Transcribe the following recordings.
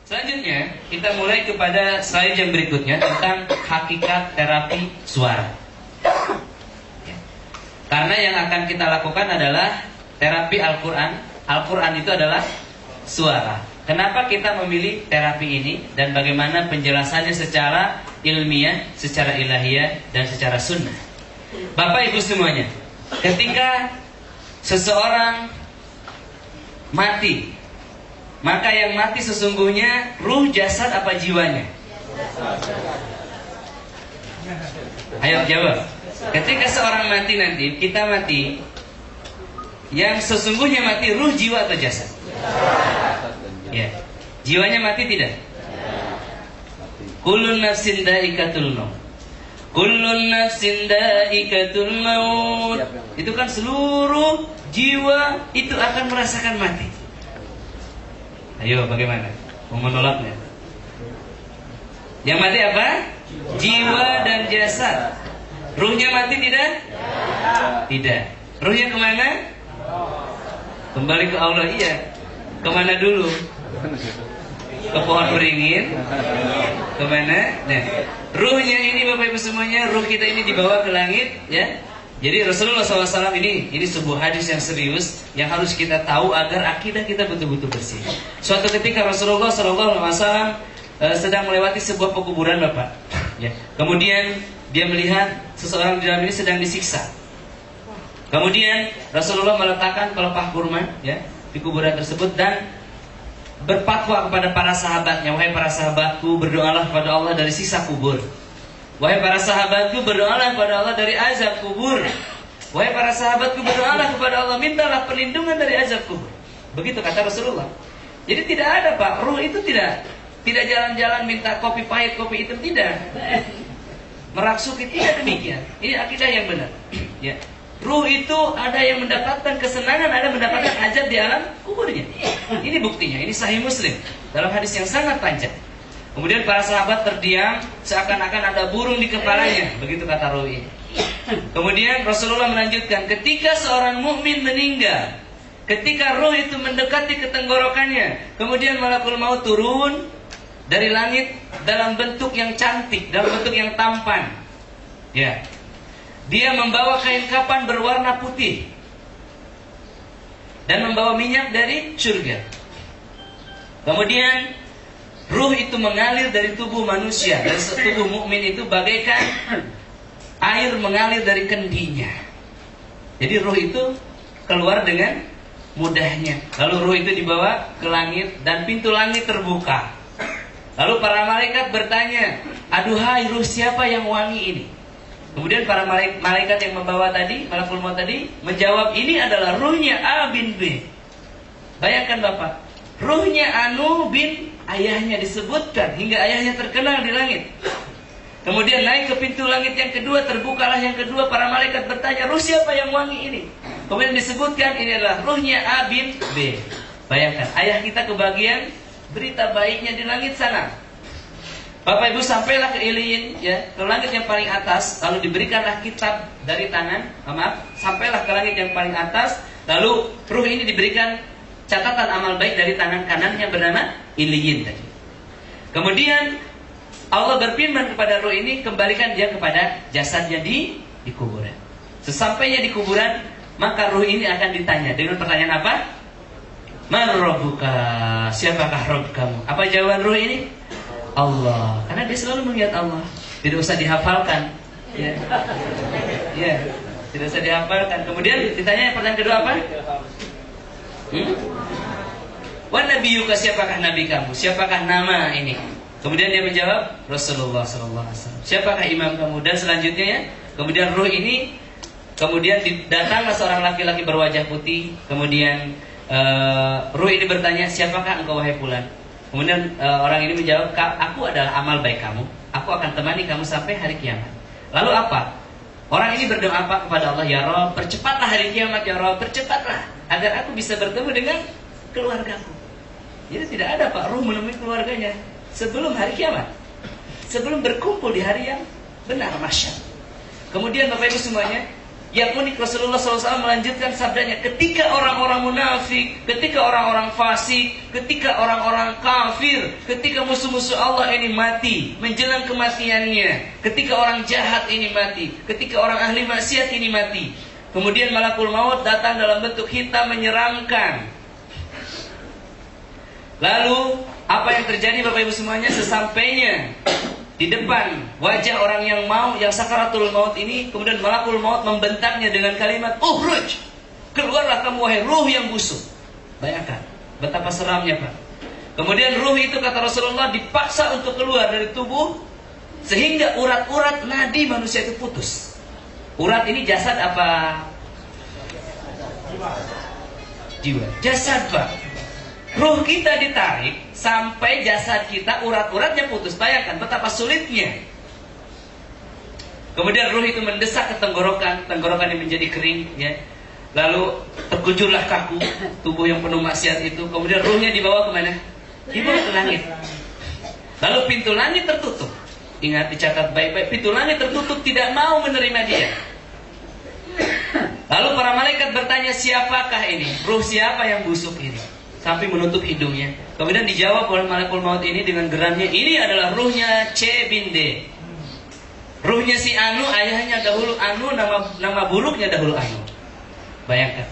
Selanjutnya kita mulai kepada slide yang berikutnya tentang hakikat terapi suara. Karena yang akan kita lakukan adalah terapi Al-Quran. Al-Quran itu adalah suara. Kenapa kita memilih terapi ini dan bagaimana penjelasannya secara ilmiah, secara ilahiyah, dan secara sunnah. Bapak Ibu semuanya, ketika seseorang mati, maka yang mati sesungguhnya ruh, jasad, apa jiwanya? Ayo jawab. Ketika seorang mati nanti, kita mati, yang sesungguhnya mati ruh, jiwa, atau jasad? Ya. Jiwanya mati tidak? Kullun nafsin dha'iqatul maut. Kullun nafsin dha'iqatul maut. Itu kan seluruh jiwa itu akan merasakan mati. Ayo bagaimana? Mau menolaknya? Yang mati apa? Jiwa dan jasad. Ruhnya mati tidak? Tidak. Ruhnya kemana? Kembali ke Allah. Iya. Kemana dulu? Ke pohon beringin. Kemana? Nah, ruhnya ini Bapak Ibu semuanya, ruh kita ini dibawa ke langit, ya. Jadi Rasulullah SAW ini sebuah hadis yang serius yang harus kita tahu agar akidah kita betul-betul bersih. Suatu ketika Rasulullah SAW sedang melewati sebuah pekuburan, Bapak. Ya. Kemudian dia melihat seseorang di dalam ini sedang disiksa. Kemudian Rasulullah meletakkan pelepah kurma, ya, di kuburan tersebut dan berfatwa kepada para sahabatnya, wahai para sahabatku, berdoalah kepada Allah dari siksa kubur. Wahai para sahabatku, berdoalah kepada Allah dari azab kubur. Wahai para sahabatku, berdoalah kepada Allah, mintalah perlindungan dari azab kubur. Begitu kata Rasulullah. Jadi tidak ada, Pak, ruh itu tidak jalan-jalan minta kopi pahit, kopi hitam, tidak. Merasuki, tidak demikian. Ini akidah yang benar. Ya. Ruh itu ada yang mendapatkan kesenangan, ada mendapatkan azab di alam kuburnya. Ini buktinya, ini Sahih Muslim dalam hadis yang sangat panjang. Kemudian para sahabat terdiam, seakan-akan ada burung di kepalanya, begitu kata rawi. Kemudian Rasulullah melanjutkan, ketika seorang mukmin meninggal, ketika ruh itu mendekati ketenggorokannya, kemudian malakul maut turun dari langit dalam bentuk yang cantik, dalam bentuk yang tampan. Ya. Dia membawa kain kapan berwarna putih dan membawa minyak dari surga. Kemudian ruh itu mengalir dari tubuh manusia, dari tubuh mukmin itu bagaikan air mengalir dari kendinya. Jadi ruh itu keluar dengan mudahnya. Lalu ruh itu dibawa ke langit dan pintu langit terbuka. Lalu para malaikat bertanya, aduhai ruh siapa yang wangi ini? Kemudian para malaikat yang membawa tadi, malakul maut tadi, menjawab, ini adalah ruhnya A bin B. Bayangkan Bapak, ruhnya Anu bin ayahnya disebutkan, hingga ayahnya terkenal di langit. Kemudian naik ke pintu langit yang kedua, terbukalah yang kedua, para malaikat bertanya, ruh siapa yang wangi ini? Kemudian disebutkan, ini adalah ruhnya A bin B. Bayangkan, ayah kita kebagian berita baiknya di langit sana. Bapak Ibu sampailah ke Iliyin, ya, ke langit yang paling atas, lalu diberikanlah kitab dari tangan, sampailah ke langit yang paling atas, lalu ruh ini diberikan catatan amal baik dari tangan kanannya bernama Iliyin tadi. Kemudian Allah berfirman kepada ruh ini, kembalikan dia kepada jasadnya di kuburan. Sesampainya di kuburan, maka ruh ini akan ditanya dengan pertanyaan apa? Man rabbuka? Siapakah Rabb kamu? Apa jawaban ruh ini? Allah, karena dia selalu melihat Allah. Tidak usah dihafalkan, ya. Ya, tidak usah dihafalkan. Kemudian ditanya pertanyaan kedua apa? Wan nabiyuka, siapakah nabi kamu? Siapakah nama ini? Kemudian dia menjawab Rasulullah sallallahu alaihi wasallam. Siapakah imam kamu? Dan selanjutnya, ya, kemudian ruh ini, kemudian datanglah seorang laki-laki berwajah putih. Kemudian ruh ini bertanya, siapakah engkau wahai fulan? Kemudian orang ini menjawab, aku adalah amal baik kamu. Aku akan temani kamu sampai hari kiamat. Lalu apa? Orang ini berdoa apa kepada Allah? Ya Rabb, percepatlah hari kiamat, ya Rabb, percepatlah agar aku bisa bertemu dengan keluargaku. Jadi tidak ada Pak ruh menemui keluarganya sebelum hari kiamat, sebelum berkumpul di hari yang benar, masyaallah. Kemudian Bapak Ibu semuanya, Yang unik, Rasulullah SAW melanjutkan sabdanya, ketika orang-orang munafik, ketika orang-orang fasik, ketika orang-orang kafir, ketika musuh-musuh Allah ini mati, menjelang kematiannya, ketika orang jahat ini mati, ketika orang ahli maksiat ini mati, kemudian malakul maut datang dalam bentuk hitam menyeramkan. Lalu apa yang terjadi Bapak Ibu semuanya? Sesampainya di depan wajah orang yang sakaratul maut ini, kemudian malakul maut membentaknya dengan kalimat, "Ukhruj! Keluarlah kamu wahai ruh yang busuk." Bayangkan betapa seramnya, Pak. Kemudian ruh itu, kata Rasulullah, dipaksa untuk keluar dari tubuh sehingga urat-urat nadi manusia itu putus. Urat ini jasad apa? Jiwa. Jasad, Pak. Ruh kita ditarik sampai jasad kita urat-uratnya putus. Bayangkan betapa sulitnya. Kemudian ruh itu mendesak ke tenggorokan, tenggorokan yang menjadi kering, ya. Lalu terkujurlah kaku tubuh yang penuh maksiat itu. Kemudian ruhnya dibawa kemana? Dibawa ke langit. Lalu pintu langit tertutup. Ingat, dicatat baik-baik, pintu langit tertutup, tidak mau menerima dia. Lalu para malaikat bertanya, siapakah ini? Ruh siapa yang busuk ini? Sampai menutup hidungnya. Kemudian dijawab oleh malakul maut ini dengan geramnya, ini adalah ruhnya C bin D. Ruhnya si Anu, ayahnya dahulu Anu, nama buruknya dahulu Anu. Bayangkan.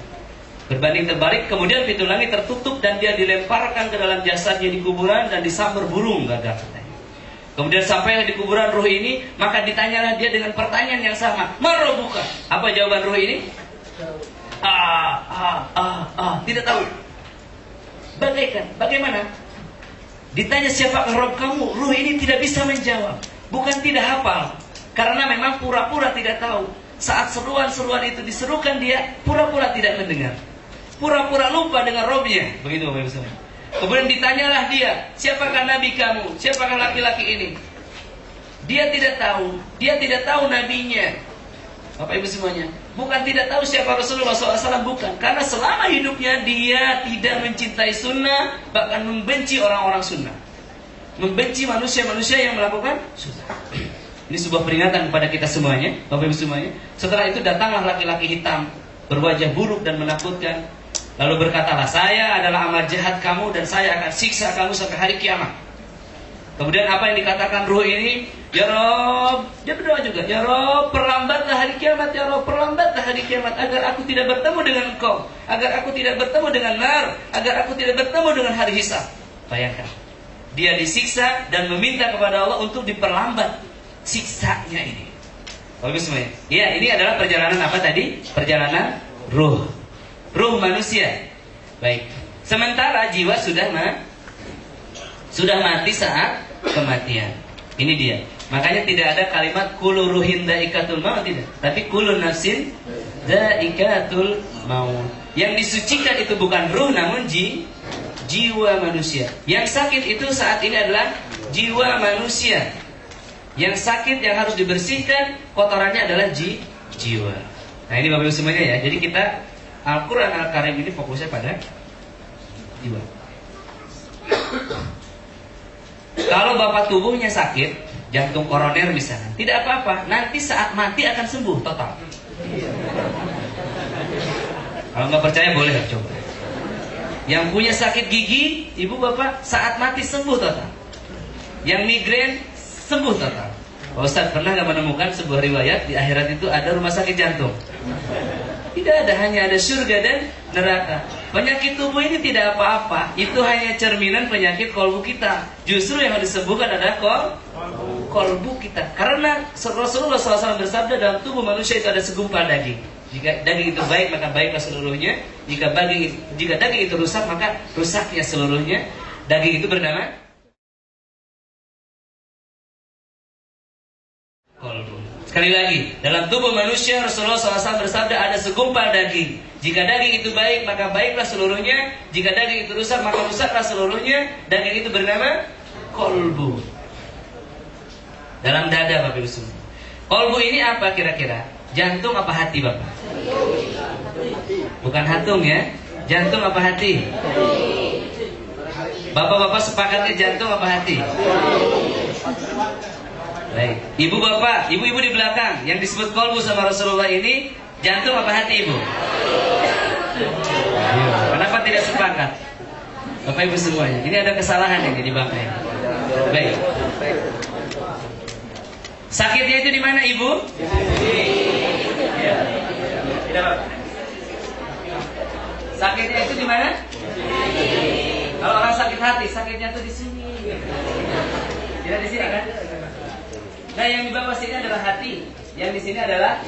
Berbanding terbalik, kemudian pintu langit tertutup dan dia dilemparkan ke dalam jasadnya di kuburan dan disambar burung gagak. Kemudian sampai di kuburan ruh ini, maka ditanyalah dia dengan pertanyaan yang sama. Marobuka. Apa jawaban ruh ini? Tidak tahu. Bagaimana? Ditanya siapakah Rob kamu, ruh ini tidak bisa menjawab. Bukan tidak hafal, karena memang pura-pura tidak tahu. Saat seruan-seruan itu diserukan, dia pura-pura tidak mendengar, pura-pura lupa dengan Robnya. Begitu Bapak Ibu semua. Kemudian ditanyalah dia, siapakah nabi kamu, siapakah laki-laki ini? Dia tidak tahu nabinya. Bapak Ibu semuanya, bukan tidak tahu siapa Rasulullah SAW, bukan. Karena selama hidupnya dia tidak mencintai sunnah, bahkan membenci orang-orang sunnah, membenci manusia-manusia yang melakukan sunnah. Ini sebuah peringatan kepada kita semuanya, Bapak Ibu semuanya. Setelah itu datanglah laki-laki hitam, berwajah buruk dan menakutkan. Lalu berkatalah, saya adalah amat jahat kamu dan saya akan siksa kamu sampai hari kiamat. Kemudian apa yang dikatakan ruh ini? Ya Rob, dia berdoa juga, ya Rob, perlambatlah hari kiamat, ya Rob, perlambatlah hari kiamat, agar aku tidak bertemu dengan engkau, agar aku tidak bertemu dengan nar, agar aku tidak bertemu dengan hari hisab. Bayangkan, dia disiksa dan meminta kepada Allah untuk diperlambat siksanya ini. Bagus semuanya. Ya, ini adalah perjalanan apa tadi? Perjalanan ruh manusia. Baik. Sementara jiwa sudah mati saat kematian. Ini dia. Makanya tidak ada kalimat kullu ruhin dhaikatul maut, tidak. Tapi kullu nafsin dhaikatul maut. Yang disucikan itu bukan ruh, namun jiwa manusia. Yang sakit itu saat ini adalah jiwa manusia. Yang sakit yang harus dibersihkan kotorannya adalah jiwa. Nah, ini Bapak Ibu semuanya ya. Jadi kita Al-Quran Al-Karim ini fokusnya pada jiwa. Kalau bapak tubuhnya sakit, jantung koroner misalnya, tidak apa-apa, nanti saat mati akan sembuh total. Kalau nggak percaya boleh coba. Yang punya sakit gigi, ibu bapak, saat mati sembuh total. Yang migrain sembuh total. Pak Ustadz, pernah nggak menemukan sebuah riwayat di akhirat itu ada rumah sakit jantung? Tidak ada, hanya ada surga dan neraka. Penyakit tubuh ini tidak apa-apa, itu hanya cerminan penyakit kolbu kita. Justru yang harus disembuhkan adalah kolbu kita. Karena Rasulullah SAW bersabda, dalam tubuh manusia itu ada segumpal daging. Jika daging itu baik, maka baiklah seluruhnya. Jika daging itu rusak, maka rusaknya seluruhnya. Daging itu bernama kolbu. Sekali lagi, dalam tubuh manusia Rasulullah SAW bersabda ada segumpal daging. Jika daging itu baik, maka baiklah seluruhnya. Jika daging itu rusak, maka rusaklah seluruhnya. Daging itu bernama kolbu. Dalam dada Bapak Ibu semua. Kolbu ini apa kira-kira? Jantung apa hati Bapak? Bukan hatung ya. Jantung apa hati? Bapak-bapak sepakatnya jantung apa hati? Baik. Ibu bapak, ibu-ibu di belakang, yang disebut kolbu sama Rasulullah ini Jantung apa hati Ibu? Kenapa tidak sepakat? Bapak Ibu semuanya, ini ada kesalahan yang di Bapak. Baik. Sakitnya itu di mana Ibu? Ya. Tidak apa. Sakitnya itu di mana? Kalau orang sakit hati, sakitnya itu di sini. Tidak di sini kan? Nah, yang di bawah sini adalah hati, yang di sini adalah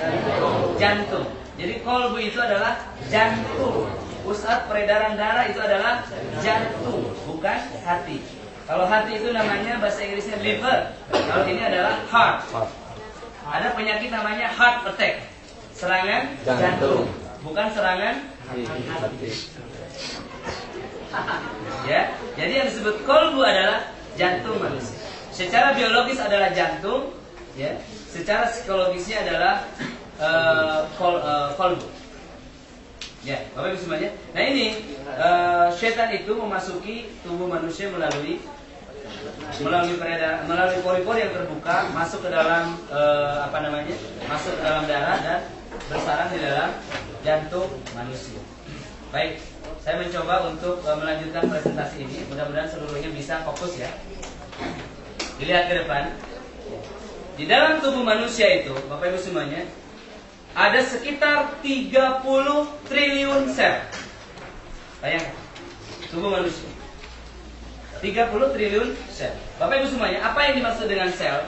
jantung. Jadi kolbu itu adalah jantung. Pusat peredaran darah itu adalah jantung, bukan hati. Kalau hati itu namanya bahasa Inggrisnya liver. Kalau ini adalah heart. Ada penyakit namanya heart attack, serangan jantung, bukan serangan hati. Ya, jadi yang disebut kolbu adalah jantung manusia. Secara biologis adalah jantung, ya. Secara psikologisnya adalah kolbu. Ya, Bapak Ibu semuanya. Nah ini setan itu memasuki tubuh manusia melalui pori-pori yang terbuka, masuk ke dalam masuk ke dalam darah dan bersarang di dalam jantung manusia. Baik, saya mencoba untuk melanjutkan presentasi ini. Mudah-mudahan seluruhnya bisa fokus ya. Dilihat ke depan. Di dalam tubuh manusia itu, Bapak Ibu semuanya, ada sekitar 30 triliun sel. Bayangkan, tubuh manusia 30 triliun sel. Bapak Ibu semuanya, apa yang dimaksud dengan sel?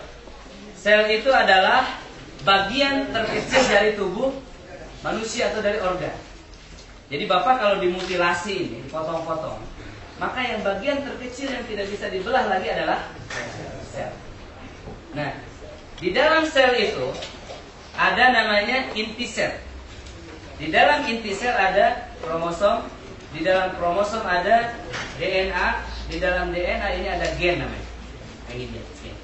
Sel itu adalah bagian terkecil dari tubuh manusia atau dari organ. Jadi Bapak kalau dimutilasi ini, dipotong-potong, maka yang bagian terkecil yang tidak bisa dibelah lagi adalah sel. Nah, di dalam sel itu ada namanya inti sel. Di dalam inti sel ada kromosom, di dalam kromosom ada DNA, di dalam DNA ini ada gen namanya. Ini dia, gen.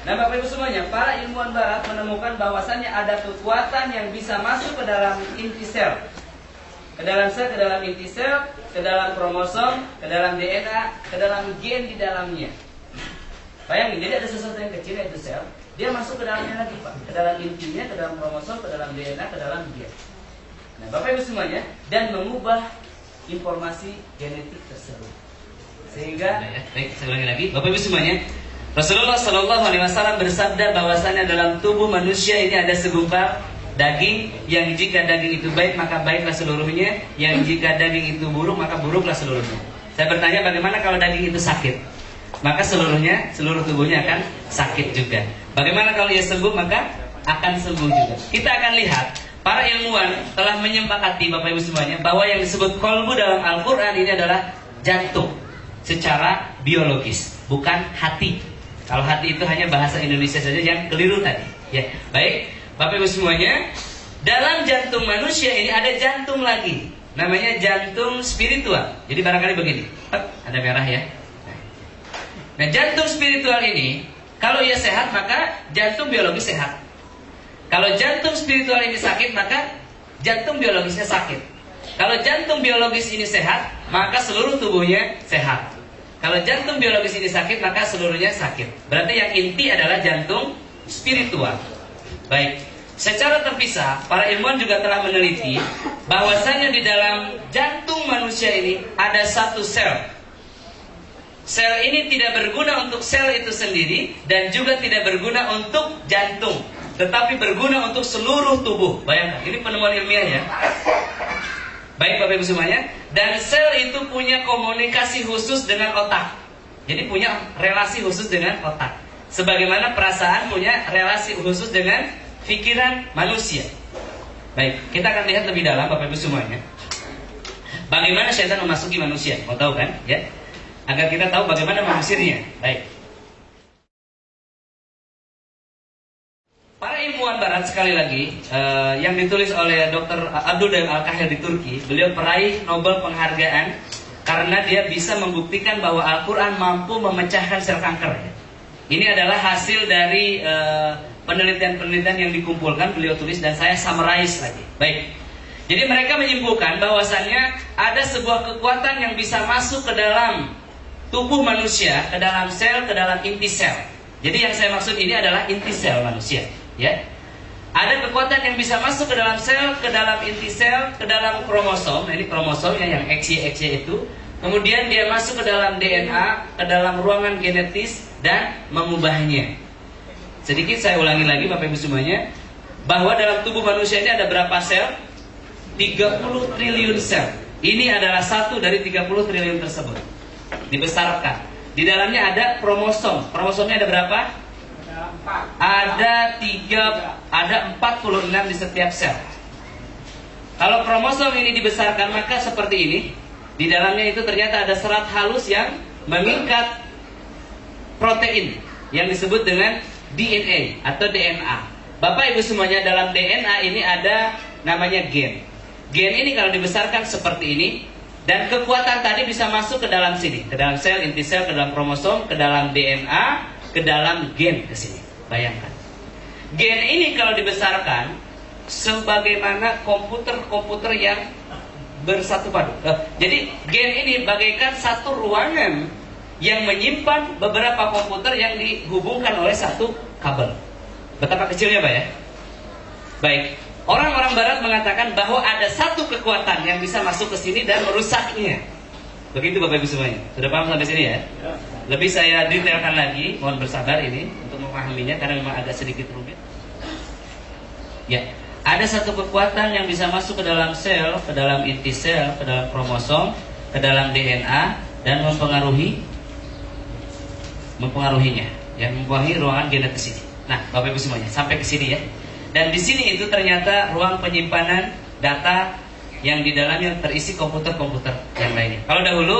Nah, Bapak Ibu semuanya, para ilmuwan barat menemukan bahwasannya ada kekuatan yang bisa masuk ke dalam inti sel. Ke dalam sel, ke dalam inti sel, ke dalam kromosom, ke dalam DNA, ke dalam gen di dalamnya. Bayangin, jadi ada sesuatu yang kecil yaitu sel, dia masuk ke dalamnya lagi Pak, ke dalam intinya, ke dalam kromosom, ke dalam DNA, ke dalam gen. Nah, Bapak Ibu semuanya, dan mengubah informasi genetik tersebut. Sehingga, baik, saya ulangi lagi, Bapak Ibu semuanya, Rasulullah SAW bersabda bahwasanya dalam tubuh manusia ini ada segumpal daging, yang jika daging itu baik maka baiklah seluruhnya, yang jika daging itu buruk maka buruklah seluruhnya. Saya bertanya, bagaimana kalau daging itu sakit? Maka seluruhnya, seluruh tubuhnya akan sakit juga. Bagaimana kalau ia sembuh? Maka akan sembuh juga. Kita akan lihat, para ilmuwan telah menyepakati Bapak Ibu semuanya bahwa yang disebut kolbu dalam Al-Quran ini adalah jantung secara biologis, bukan hati. Kalau hati itu hanya bahasa Indonesia saja yang keliru tadi. Ya, baik, Bapak Ibu semuanya, dalam jantung manusia ini ada jantung lagi, namanya jantung spiritual. Jadi barangkali begini, ada merah ya. Nah, jantung spiritual ini, kalau ia sehat maka jantung biologis sehat. Kalau jantung spiritual ini sakit maka jantung biologisnya sakit. Kalau jantung biologis ini sehat maka seluruh tubuhnya sehat. Kalau jantung biologis ini sakit maka seluruhnya sakit. Berarti yang inti adalah jantung spiritual. Baik, secara terpisah para ilmuwan juga telah meneliti bahwasanya di dalam jantung manusia ini ada satu sel. Sel ini tidak berguna untuk sel itu sendiri dan juga tidak berguna untuk jantung, tetapi berguna untuk seluruh tubuh. Bayangkan, ini penemuan ilmiah ya. Baik Bapak Ibu semuanya, dan sel itu punya komunikasi khusus dengan otak. Jadi punya relasi khusus dengan otak. Sebagaimana perasaan punya relasi khusus dengan pikiran manusia. Baik, kita akan lihat lebih dalam Bapak Ibu semuanya. Bagaimana setan memasuki manusia? Mau tahu kan? Ya. Agar kita tahu bagaimana mengusirnya. Baik. Para ilmuwan barat sekali lagi yang ditulis oleh Dr. Abdul Al-Kahil di Turki, beliau peraih Nobel penghargaan karena dia bisa membuktikan bahwa Al-Quran mampu memecahkan sel kanker. Ini adalah hasil dari penelitian-penelitian yang dikumpulkan, beliau tulis dan saya summarize lagi. Baik. Jadi mereka menyimpulkan bahwasannya ada sebuah kekuatan yang bisa masuk ke dalam tubuh manusia, ke dalam sel, ke dalam inti sel. Jadi yang saya maksud ini adalah inti sel manusia, ya. Ada kekuatan yang bisa masuk ke dalam sel, ke dalam inti sel, ke dalam kromosom. Nah, ini kromosomnya yang XY itu. Kemudian dia masuk ke dalam DNA, ke dalam ruangan genetis dan mengubahnya. Sedikit saya ulangi lagi Bapak Ibu semuanya, bahwa dalam tubuh manusia ini ada berapa sel? 30 triliun sel. Ini adalah satu dari 30 triliun tersebut. Dibesarkan. Di dalamnya ada kromosom. Kromosomnya ada berapa? Ada 46 di setiap sel. Kalau kromosom ini dibesarkan maka seperti ini. Di dalamnya itu ternyata ada serat halus yang mengikat protein yang disebut dengan DNA atau DNA. Bapak Ibu semuanya, dalam DNA ini ada namanya gen. Gen ini kalau dibesarkan seperti ini, dan kekuatan tadi bisa masuk ke dalam sini, ke dalam sel, inti sel, ke dalam kromosom, ke dalam DNA, ke dalam gen ke sini. Bayangkan. Gen ini kalau dibesarkan sebagaimana komputer-komputer yang bersatu padu. Jadi gen ini bagaikan satu ruangan yang menyimpan beberapa komputer yang dihubungkan oleh satu kabel. Betapa kecilnya Pak ya? Baik. Orang-orang barat mengatakan bahwa ada satu kekuatan yang bisa masuk ke sini dan merusaknya. Begitu Bapak Ibu semuanya. Sudah paham sampai sini ya? Lebih saya detailkan lagi, mohon bersabar ini untuk memahaminya karena memang agak sedikit rumit. Ya, ada satu kekuatan yang bisa masuk ke dalam sel, ke dalam inti sel, ke dalam kromosom, ke dalam DNA dan mempengaruhinya, yang mempengaruhi ruangan genetis ini. Nah, Bapak Ibu semuanya, sampai ke sini ya. Dan di sini itu ternyata ruang penyimpanan data yang di dalamnya terisi komputer-komputer yang lainnya. Kalau dahulu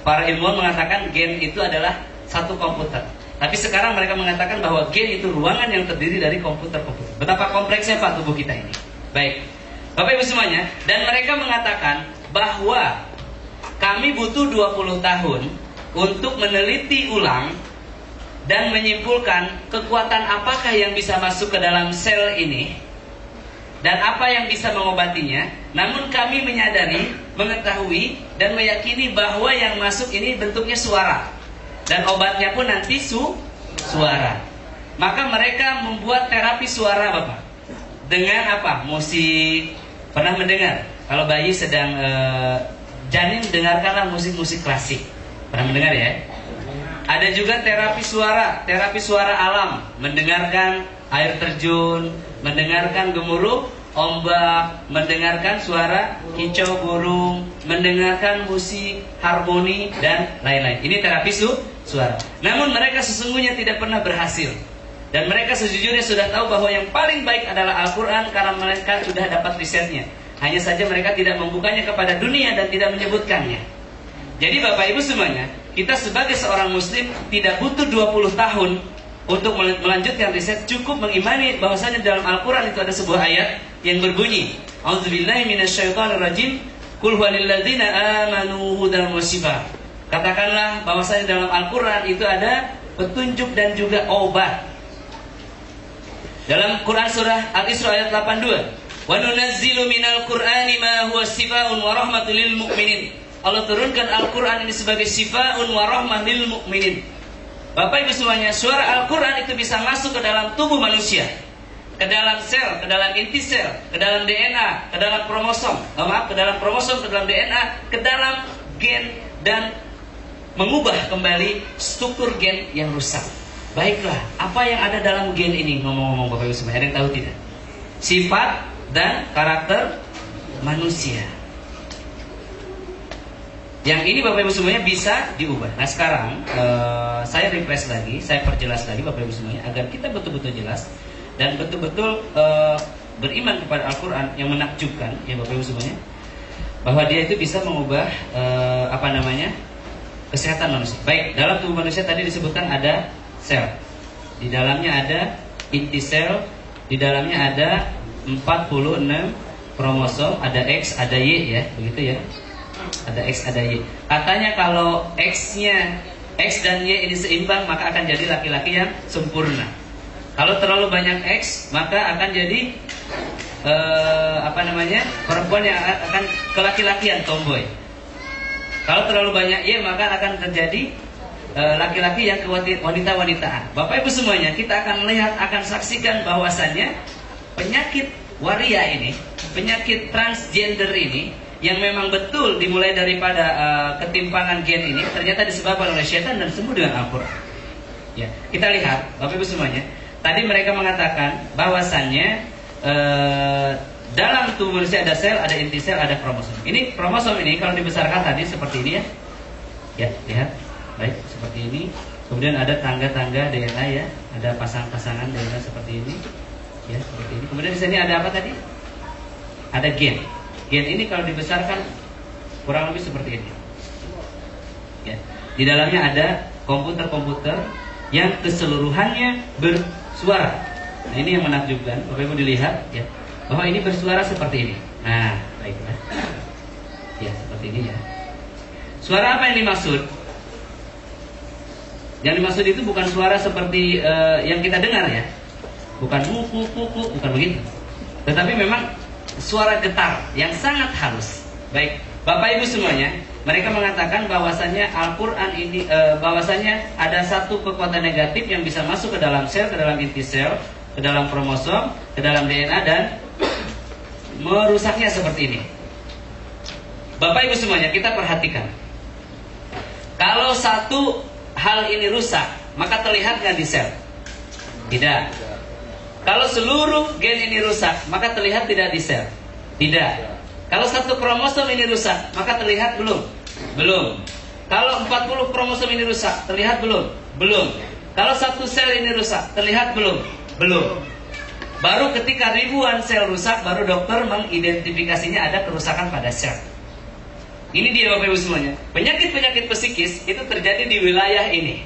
para ilmuwan mengatakan gen itu adalah satu komputer. Tapi sekarang mereka mengatakan bahwa gen itu ruangan yang terdiri dari komputer-komputer. Betapa kompleksnya Pak tubuh kita ini. Baik, Bapak Ibu semuanya. Dan mereka mengatakan bahwa kami butuh 20 tahun untuk meneliti ulang dan menyimpulkan kekuatan apakah yang bisa masuk ke dalam sel ini dan apa yang bisa mengobatinya. Namun kami menyadari, mengetahui dan meyakini bahwa yang masuk ini bentuknya suara dan obatnya pun nanti suara. Maka mereka membuat terapi suara Bapak dengan apa? Musik. Pernah mendengar kalau bayi sedang janin, dengarkanlah musik-musik klasik. Pernah mendengar ya? Ada juga terapi suara alam, mendengarkan air terjun, mendengarkan gemuruh ombak, mendengarkan suara kicau burung, mendengarkan musik harmoni dan lain-lain. Ini terapi suara. Namun mereka sesungguhnya tidak pernah berhasil. Dan mereka sejujurnya sudah tahu bahwa yang paling baik adalah Al-Quran karena mereka sudah dapat risetnya. Hanya saja mereka tidak membukanya kepada dunia dan tidak menyebutkannya. Jadi Bapak Ibu semuanya, kita sebagai seorang muslim tidak butuh 20 tahun untuk melanjutkan riset. Cukup mengimani bahwasanya dalam Al-Quran itu ada sebuah ayat yang berbunyi, A'udzubillahi minasyaitonirrajim, Qul huwalilladzina amanu hudan wa shifaa. Katakanlah bahwasanya dalam Al-Quran itu ada petunjuk dan juga obat. Dalam Quran surah Al-Isra ayat 82, wa nunazzilu minal Qur'ani ma huwa shifaa'un wa rahmatul lil mu'minin. Allah turunkan Al-Quran ini sebagai syifaa'un wa rahmah lil mu'minin. Bapak Ibu semuanya, suara Al-Quran itu bisa masuk ke dalam tubuh manusia, ke dalam sel, ke dalam inti sel, ke dalam DNA, ke dalam kromosom, ke dalam kromosom, ke dalam DNA, ke dalam gen, dan mengubah kembali struktur gen yang rusak. Baiklah, apa yang ada dalam gen ini? Ngomong-ngomong Bapak Ibu semuanya, ada yang tahu tidak? Sifat dan karakter manusia. Yang ini Bapak Ibu semuanya bisa diubah. Nah sekarang saya refresh lagi, saya perjelas lagi Bapak Ibu semuanya agar kita betul-betul jelas dan betul-betul beriman kepada Al-Quran yang menakjubkan ya Bapak Ibu semuanya, bahwa dia itu bisa mengubah kesehatan manusia. Baik, dalam tubuh manusia tadi disebutkan ada sel, di dalamnya ada inti sel, di dalamnya ada 46 kromosom, ada X, ada Y ya, begitu ya. Ada X, ada Y. Katanya kalau X dan Y ini seimbang, maka akan jadi laki-laki yang sempurna. Kalau terlalu banyak X, maka akan jadi perempuan yang akan kelaki-lakian, tomboy. Kalau terlalu banyak Y, maka akan terjadi laki-laki yang wanita-wanitaan. Bapak Ibu semuanya, kita akan melihat, akan saksikan bahwasannya penyakit waria ini, penyakit transgender ini, yang memang betul dimulai daripada ketimpangan gen ini, ternyata disebabkan oleh syaitan dan sembuh dengan Al-Quran. Ya, kita lihat, Bapak Ibu semuanya. Tadi mereka mengatakan bahwasannya dalam tubuh manusia ada sel, ada inti sel, ada kromosom. Ini kromosom ini kalau dibesarkan tadi seperti ini ya. Ya, lihat. Baik, seperti ini. Kemudian ada tangga-tangga DNA ya, ada pasang-pasangan DNA seperti ini. Ya, seperti ini. Kemudian di sini ada apa tadi? Ada gen. Gen ini kalau dibesarkan kurang lebih seperti ini. Ya. Di dalamnya ada komputer-komputer yang keseluruhannya bersuara. Nah, ini yang menakjubkan. Bapak Ibu dilihat ya, bahwa ini bersuara seperti ini. Nah, baiklah. Ya, seperti ini ya. Suara apa yang dimaksud? Yang dimaksud itu bukan suara seperti yang kita dengar ya. Bukan kuku, bukan begitu. Tetapi memang suara getar yang sangat halus. Baik, Bapak Ibu semuanya, mereka mengatakan bahwasannya Al-Quran ini, bahwasannya ada satu kekuatan negatif yang bisa masuk ke dalam sel, ke dalam inti sel, ke dalam kromosom, ke dalam DNA dan merusaknya seperti ini. Bapak Ibu semuanya, kita perhatikan. Kalau satu hal ini rusak, maka terlihat nggak di sel? Tidak. Kalau seluruh gen ini rusak, maka terlihat tidak di sel? Tidak. Kalau satu kromosom ini rusak, maka terlihat belum? Belum. Kalau 40 kromosom ini rusak, terlihat belum? Belum. Kalau satu sel ini rusak, terlihat belum? Belum. Baru ketika ribuan sel rusak, baru dokter mengidentifikasinya ada kerusakan pada sel. Ini dia Bapak Ibu semuanya. Penyakit-penyakit psikis itu terjadi di wilayah ini.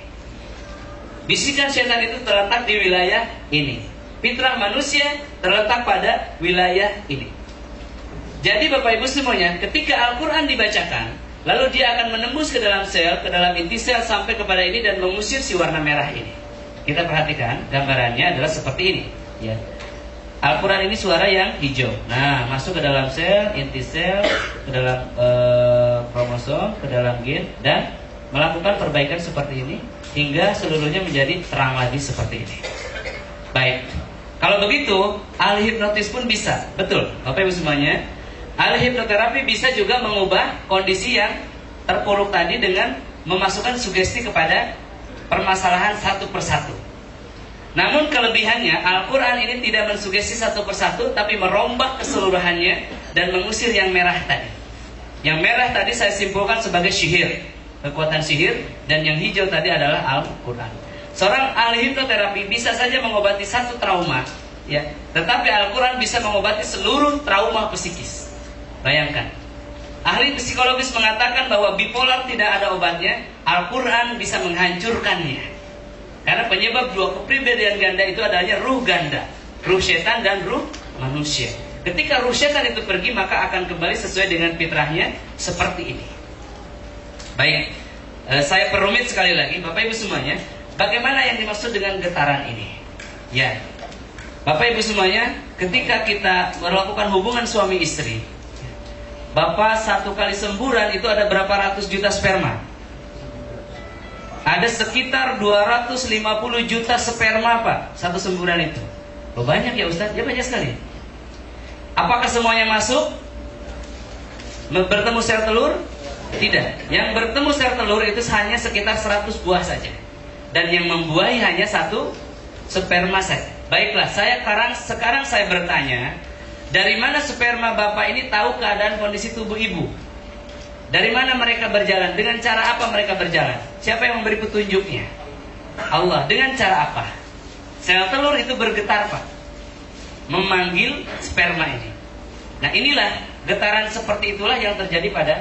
Bisikan setan itu terletak di wilayah ini. Fitrah manusia terletak pada wilayah ini. Jadi Bapak Ibu semuanya, ketika Al-Quran dibacakan, lalu dia akan menembus ke dalam sel, ke dalam inti sel sampai kepada ini dan mengusir si warna merah ini. Kita perhatikan gambarannya adalah seperti ini. Ya. Al-Quran ini suara yang hijau. Nah, masuk ke dalam sel, inti sel, ke dalam kromosom, ke dalam gen, dan melakukan perbaikan seperti ini hingga seluruhnya menjadi terang lagi seperti ini. Baik, kalau begitu ahli hipnotis pun bisa, betul, Bapak Ibu semuanya. Ahli hipnoterapi bisa juga mengubah kondisi yang terpuruk tadi dengan memasukkan sugesti kepada permasalahan satu persatu. Namun kelebihannya Al-Quran ini tidak mensugesti satu persatu, tapi merombak keseluruhannya dan mengusir yang merah tadi. Yang merah tadi saya simpulkan sebagai sihir, kekuatan sihir, dan yang hijau tadi adalah Al-Quran. Seorang ahli hipnoterapi bisa saja mengobati satu trauma, ya, tetapi Al-Quran bisa mengobati seluruh trauma psikis. Bayangkan, ahli psikologis mengatakan bahwa bipolar tidak ada obatnya, Al-Quran bisa menghancurkannya. Karena penyebab dua kepribadian ganda itu adanya ruh ganda, ruh setan dan ruh manusia. Ketika ruh setan itu pergi, maka akan kembali sesuai dengan fitrahnya seperti ini. Baik, saya perumit sekali lagi, Bapak Ibu semuanya, bagaimana yang dimaksud dengan getaran ini? Ya, Bapak Ibu semuanya, ketika kita melakukan hubungan suami istri, Bapak satu kali semburan itu ada berapa ratus juta sperma? Ada sekitar 250 juta sperma Pak, satu semburan itu. Oh, banyak ya Ustaz? Ya banyak sekali. Apakah semuanya masuk? Bertemu sel telur? Tidak. Yang bertemu sel telur itu hanya sekitar 100 buah saja. Dan yang membuahi hanya satu sperma saja. Baiklah, sekarang saya bertanya, dari mana sperma Bapak ini tahu keadaan kondisi tubuh ibu? Dari mana mereka berjalan? Dengan cara apa mereka berjalan? Siapa yang memberi petunjuknya? Allah. Dengan cara apa? Sel telur itu bergetar Pak, memanggil sperma ini. Nah inilah getaran seperti itulah yang terjadi pada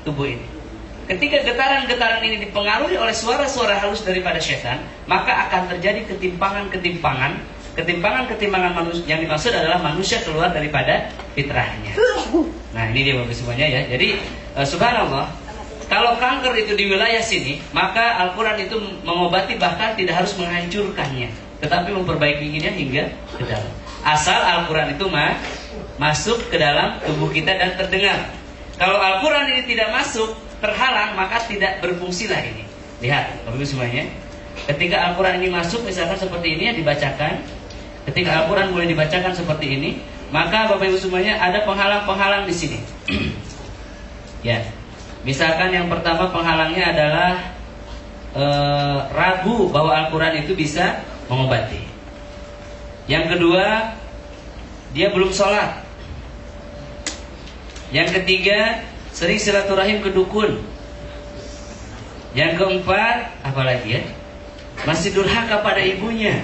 tubuh ini. Ketika getaran-getaran ini dipengaruhi oleh suara-suara halus daripada syaitan, maka akan terjadi ketimpangan manusia. Yang dimaksud adalah manusia keluar daripada fitrahnya. Nah ini dia Bapak semuanya ya. Jadi subhanallah, kalau kanker itu di wilayah sini, maka Al-Quran itu mengobati, bahkan tidak harus menghancurkannya, tetapi memperbaikinya hingga ke dalam. Asal Al-Quran itu masuk ke dalam tubuh kita dan terdengar. Kalau Al-Quran ini tidak masuk, terhalang, maka tidak berfungsilah ini. Lihat Bapak semuanya, ketika Al-Quran ini masuk, misalkan seperti ini ya, dibacakan, Ketika Al-Quran boleh dibacakan seperti ini, maka Bapak Ibu semuanya ada penghalang-penghalang di sini. Ya, misalkan yang pertama penghalangnya adalah ragu bahwa Al-Quran itu bisa mengobati. Yang kedua, dia belum sholat. Yang ketiga, sering silaturahim ke dukun. Yang keempat, apalagi ya, masih durhaka pada ibunya.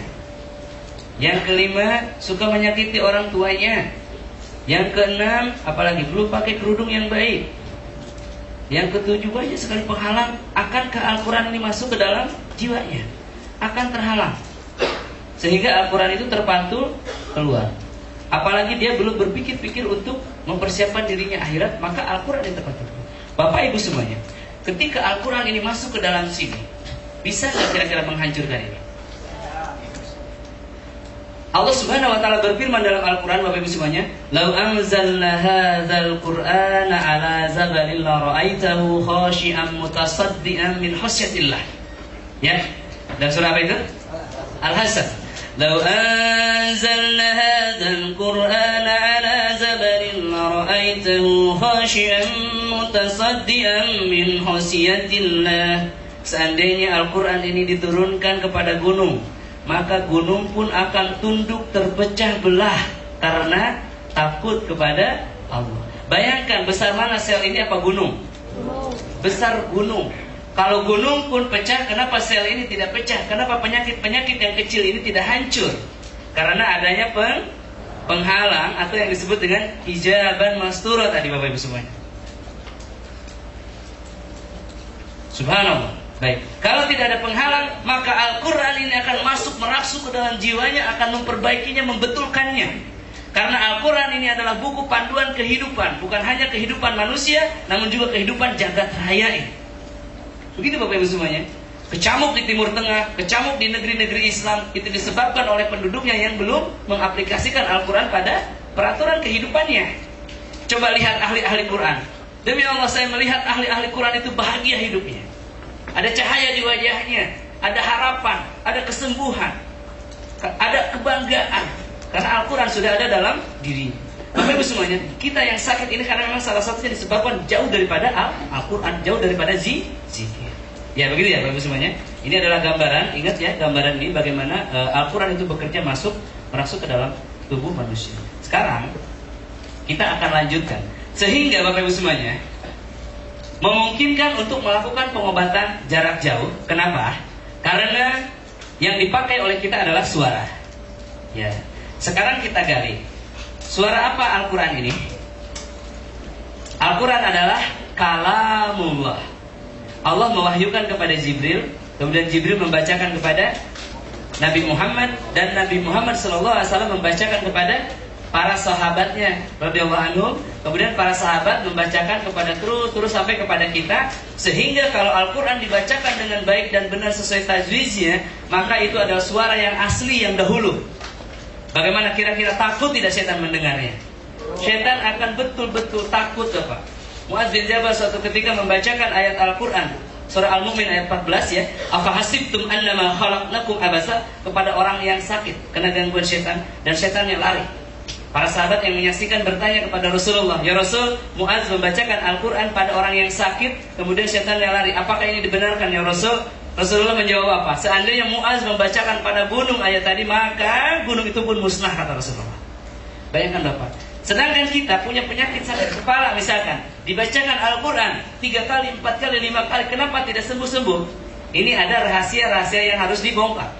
Yang kelima, suka menyakiti orang tuanya. Yang keenam, apalagi belum pakai kerudung yang baik. Yang ketujuh, banyak sekali penghalang. Akankah Al-Quran ini masuk ke dalam jiwanya? Akan terhalang, sehingga Al-Quran itu terpantul keluar. Apalagi dia belum berpikir-pikir untuk mempersiapkan dirinya akhirat, maka Al-Quran yang terpantul. Bapak Ibu semuanya, ketika Al-Quran ini masuk ke dalam sini, bisa nggak kira-kira menghancurkan ini? Allah Subhanahu wa taala berfirman dalam Al-Quran, Bapak Ibu semuanya, "Lau anzalna hadzal Qur'ana 'ala zabalin la ra'aitahu khashi'an mutasaddian min khasyatillah." Ya. Dan surah apa itu? Al-Hasan. "Lau anzalna hadzal Qur'ana 'ala zabalin la ra'aitahu khashi'an mutasaddian min khasyatillah." Seandainya Al-Quran ini diturunkan kepada gunung, maka gunung pun akan tunduk terpecah belah karena takut kepada Allah. Bayangkan besar mana sel ini, apa gunung? Besar gunung. Kalau gunung pun pecah, kenapa sel ini tidak pecah? Kenapa penyakit-penyakit yang kecil ini tidak hancur? Karena adanya penghalang atau yang disebut dengan hijaban mastura tadi, Bapak Ibu semuanya. Subhanallah. Baik, kalau tidak ada penghalang, maka Al-Quran ini akan masuk, merasuk ke dalam jiwanya, akan memperbaikinya, membetulkannya. Karena Al-Quran ini adalah buku panduan kehidupan, bukan hanya kehidupan manusia, namun juga kehidupan jagat raya ini. Begitu Bapak Ibu semuanya. Kecamuk di Timur Tengah, kecamuk di negeri-negeri Islam, itu disebabkan oleh penduduknya yang belum mengaplikasikan Al-Quran pada peraturan kehidupannya. Coba lihat ahli-ahli Quran. Demi Allah, saya melihat ahli-ahli Quran itu bahagia hidupnya. Ada cahaya di wajahnya, ada harapan, ada kesembuhan, ada kebanggaan. Karena Al-Quran sudah ada dalam dirinya. Bapak Ibu semuanya, kita yang sakit ini karena memang salah satunya disebabkan jauh daripada Al-Quran, jauh daripada zikir. Ya begitu ya Bapak Ibu semuanya. Ini adalah gambaran, ingat ya, gambaran ini bagaimana Al-Quran itu bekerja merasuk ke dalam tubuh manusia. Sekarang kita akan lanjutkan, sehingga Bapak Ibu semuanya memungkinkan untuk melakukan pengobatan jarak jauh. Kenapa? Karena yang dipakai oleh kita adalah suara. Ya. Sekarang kita gali. Suara apa Al-Quran ini? Al-Quran adalah kalamullah. Allah mewahyukan kepada Jibril, kemudian Jibril membacakan kepada Nabi Muhammad, dan Nabi Muhammad SAW membacakan kepada para sahabatnya radhiyallahu anhum. Kemudian para sahabat membacakan kepada terus sampai kepada kita, sehingga kalau Al-Quran dibacakan dengan baik dan benar sesuai tajwidnya, maka itu adalah suara yang asli yang dahulu. Bagaimana kira-kira takut tidak setan mendengarnya? Setan akan betul-betul takut, Bapak. Mu'adz bin Jabal suatu ketika membacakan ayat Al-Quran surah Al-Mu'min ayat 14 ya, afahasibtum annama khalaqnakum abasa, kepada orang yang sakit kena gangguan setan dan setannya lari. Para sahabat yang menyaksikan bertanya kepada Rasulullah, "Ya Rasul, Mu'adz membacakan Al-Quran pada orang yang sakit, kemudian setannya lari. Apakah ini dibenarkan ya Rasul?" Rasulullah menjawab apa? "Seandainya Mu'adz membacakan pada gunung ayat tadi, maka gunung itu pun musnah," kata Rasulullah. Bayangkan Bapak. Sedangkan kita punya penyakit sakit kepala misalkan, dibacakan Al-Quran 3 kali, 4 kali, 5 kali, kenapa tidak sembuh-sembuh? Ini ada rahasia-rahasia yang harus dibongkar.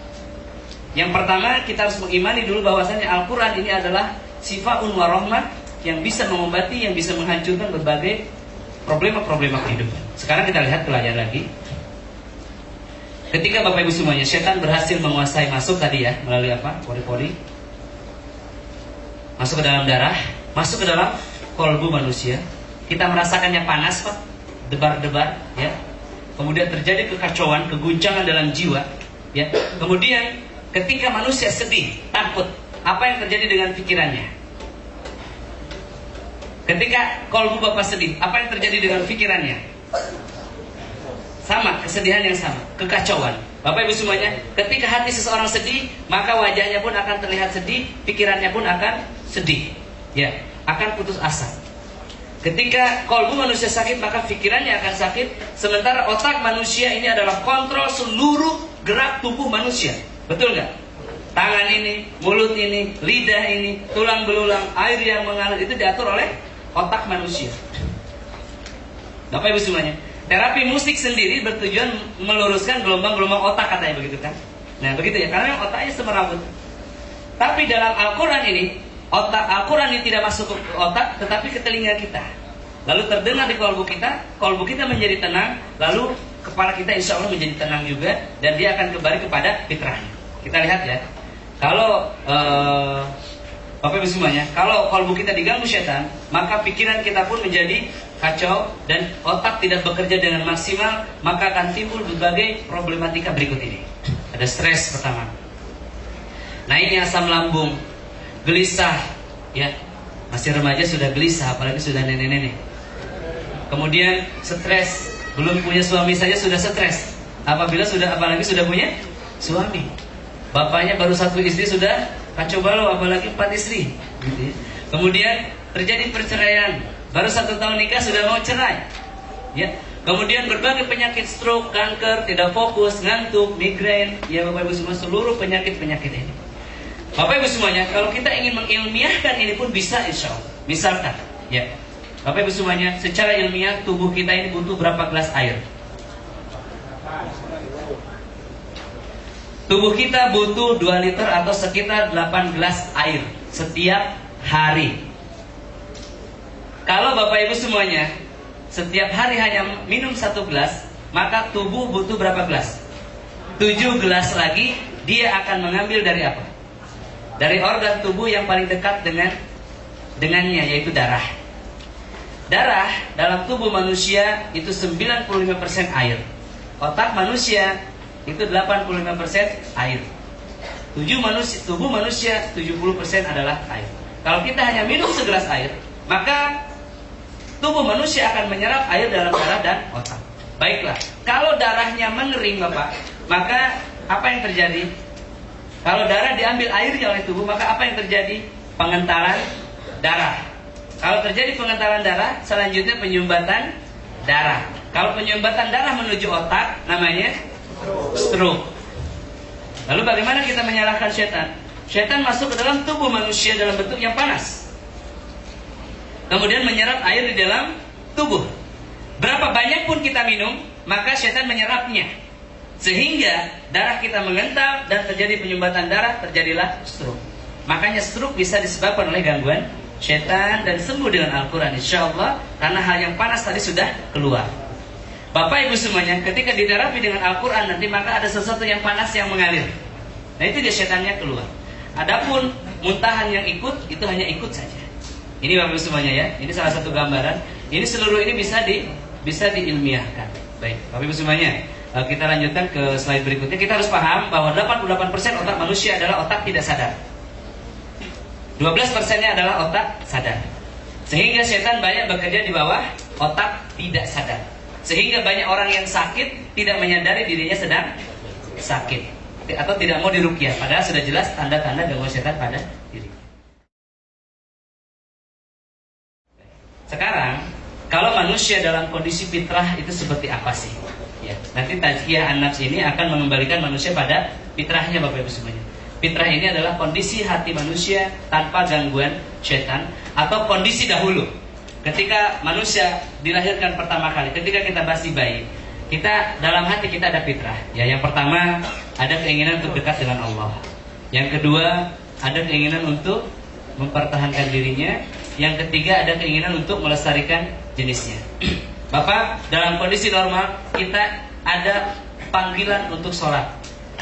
Yang pertama, kita harus mengimani dulu bahwasanya Al-Quran ini adalah sifaun wa rahmah, yang bisa mengobati, yang bisa menghancurkan berbagai problema-problema kehidupan. Sekarang kita lihat ke layar lagi. Ketika Bapak Ibu semuanya, setan berhasil menguasai, masuk tadi ya, melalui apa? Pori-pori, masuk ke dalam darah, masuk ke dalam kolbu manusia. Kita merasakannya panas, Pak, debar-debar, ya. Kemudian terjadi kekacauan, keguncangan dalam jiwa, ya. Kemudian ketika manusia sedih, takut, apa yang terjadi dengan pikirannya? Ketika kolbu Bapak sedih, apa yang terjadi dengan pikirannya? Sama, kesedihan yang sama, kekacauan. Bapak Ibu semuanya, ketika hati seseorang sedih, maka wajahnya pun akan terlihat sedih, pikirannya pun akan sedih. Ya, akan putus asa. Ketika kolbu manusia sakit, maka pikirannya akan sakit. Sementara otak manusia ini adalah kontrol seluruh gerak tubuh manusia. Betul nggak? Tangan ini, mulut ini, lidah ini, tulang belulang, air yang mengalir itu diatur oleh otak manusia. Bapak Ibu semuanya, terapi musik sendiri bertujuan meluruskan gelombang-gelombang otak, katanya begitu kan? Nah begitu ya, karena otaknya semerawut. Tapi dalam Al-Quran ini, otak Al-Quran ini tidak masuk ke otak, tetapi ke telinga kita. Lalu terdengar di kolbu kita menjadi tenang, lalu kepala kita insya Allah menjadi tenang juga, dan dia akan kembali kepada fitrahnya. Kita lihat ya, kalau Bapak Ibu semuanya, kalau kolbu kita diganggu setan, maka pikiran kita pun menjadi kacau dan otak tidak bekerja dengan maksimal, maka akan timbul berbagai problematika berikut ini. Ada stres pertama, naiknya asam lambung, gelisah, ya masih remaja sudah gelisah, apalagi sudah nenek-nenek. Kemudian stres, belum punya suami saja sudah stres. Apalagi sudah punya suami. Bapaknya baru 1 istri sudah kacau balau, apalagi 4 istri. Kemudian terjadi perceraian, baru 1 tahun nikah sudah mau cerai. Ya. Kemudian berbagai penyakit stroke, kanker, tidak fokus, ngantuk, migrain, ya Bapak Ibu semua, seluruh penyakit-penyakit ini. Bapak Ibu semuanya, kalau kita ingin mengilmiahkan ini pun bisa insya Allah. Misalkan, ya Bapak Ibu semuanya, secara ilmiah tubuh kita ini butuh berapa gelas air? Tubuh kita butuh 2 liter atau sekitar 8 gelas air setiap hari. Kalau Bapak Ibu semuanya setiap hari hanya minum 1 gelas, maka tubuh butuh berapa gelas? 7 gelas lagi. Dia akan mengambil dari apa? Dari organ tubuh yang paling dekat dengannya, yaitu darah. Darah dalam tubuh manusia itu 95% air. Otak manusia itu 85% air. Tubuh manusia 70% adalah air. Kalau kita hanya minum segelas air, maka tubuh manusia akan menyerap air dalam darah dan otak. Baiklah, kalau darahnya mengering Bapak, maka apa yang terjadi? Kalau darah diambil airnya oleh tubuh, maka apa yang terjadi? Pengentalan darah. Kalau terjadi pengentalan darah, selanjutnya penyumbatan darah. Kalau penyumbatan darah menuju otak, namanya stroke. Lalu bagaimana kita menyalahkan setan? Setan masuk ke dalam tubuh manusia dalam bentuk yang panas, kemudian menyerap air di dalam tubuh. Berapa banyak pun kita minum, maka setan menyerapnya, sehingga darah kita mengental dan terjadi penyumbatan darah, terjadilah stroke. Makanya stroke bisa disebabkan oleh gangguan setan dan sembuh dengan Al-Quran insya Allah, karena hal yang panas tadi sudah keluar. Bapak Ibu semuanya, ketika diterapi dengan Al-Quran nanti, maka ada sesuatu yang panas yang mengalir. Nah itu dia setannya keluar. Adapun muntahan yang ikut, itu hanya ikut saja. Ini Bapak Ibu semuanya ya, ini salah satu gambaran. Ini seluruh ini bisa diilmiahkan. Baik, Bapak Ibu semuanya, kita lanjutkan ke slide berikutnya. Kita harus paham bahwa 88% otak manusia adalah otak tidak sadar. 12%-nya adalah otak sadar. Sehingga setan banyak bekerja di bawah otak tidak sadar. Sehingga banyak orang yang sakit tidak menyadari dirinya sedang sakit, atau tidak mau diruqyah, padahal sudah jelas tanda-tanda gangguan setan pada diri. Sekarang, kalau manusia dalam kondisi fitrah itu seperti apa sih? Ya, nanti Tazkiyah An-Nafs ini akan mengembalikan manusia pada fitrahnya Bapak Ibu semuanya. Fitrah ini adalah kondisi hati manusia tanpa gangguan setan, atau kondisi dahulu ketika manusia dilahirkan pertama kali, ketika kita masih bayi, kita dalam hati kita ada fitrah. Ya, yang pertama ada keinginan untuk dekat dengan Allah. Yang kedua ada keinginan untuk mempertahankan dirinya. Yang ketiga ada keinginan untuk melestarikan jenisnya. Bapak, dalam kondisi normal kita ada panggilan untuk sholat,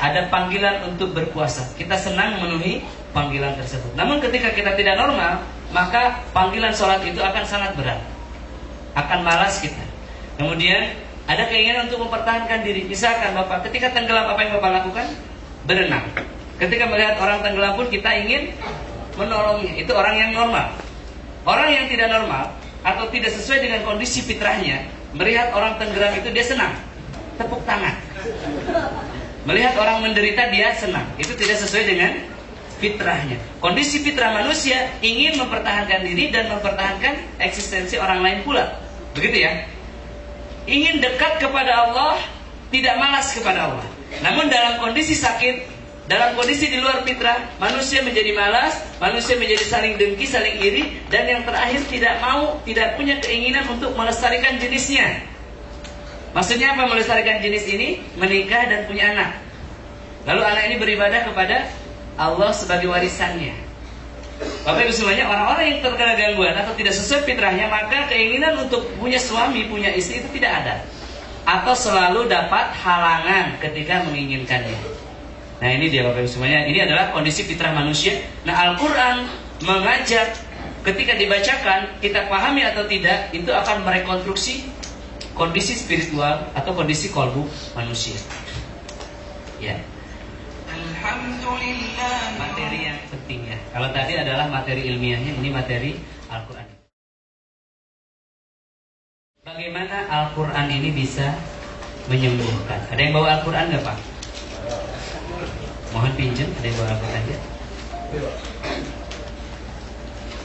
ada panggilan untuk berpuasa. Kita senang memenuhi panggilan tersebut. Namun ketika kita tidak normal, maka panggilan sholat itu akan sangat berat, akan malas kita. Kemudian ada keinginan untuk mempertahankan diri. Misalkan Bapak ketika tenggelam, apa yang Bapak lakukan? Berenang. Ketika melihat orang tenggelam pun kita ingin menolongnya. Itu orang yang normal. Orang yang tidak normal atau tidak sesuai dengan kondisi fitrahnya, melihat orang tenggelam itu dia senang, tepuk tangan. Melihat orang menderita dia senang. Itu tidak sesuai dengan fitrahnya. Kondisi fitrah manusia ingin mempertahankan diri dan mempertahankan eksistensi orang lain pula. Begitu ya. Ingin dekat kepada Allah, tidak malas kepada Allah. Namun dalam kondisi sakit, dalam kondisi di luar fitrah, manusia menjadi malas, manusia menjadi saling dengki, saling iri, dan yang terakhir tidak mau, tidak punya keinginan untuk melestarikan jenisnya. Maksudnya apa melestarikan jenis ini? Menikah dan punya anak. Lalu anak ini beribadah kepada Allah sebagai warisannya. Bapak Ibu semuanya, orang-orang yang terkena gangguan atau tidak sesuai fitrahnya, maka keinginan untuk punya suami, punya istri itu tidak ada. Atau selalu dapat halangan ketika menginginkannya. Nah ini dia Bapak Ibu semuanya, ini adalah kondisi fitrah manusia. Nah Al-Quran mengajak ketika dibacakan, kita pahami atau tidak, itu akan merekonstruksi kondisi spiritual atau kondisi kolbu manusia. Ya. Alhamdulillah. Materi yang penting ya. Kalau tadi adalah materi ilmiahnya, ini materi Al-Quran. Bagaimana Al-Quran ini bisa menyembuhkan? Ada yang bawa Al-Quran nggak Pak? Mohon pinjam, ada yang bawa Al-Quran ya?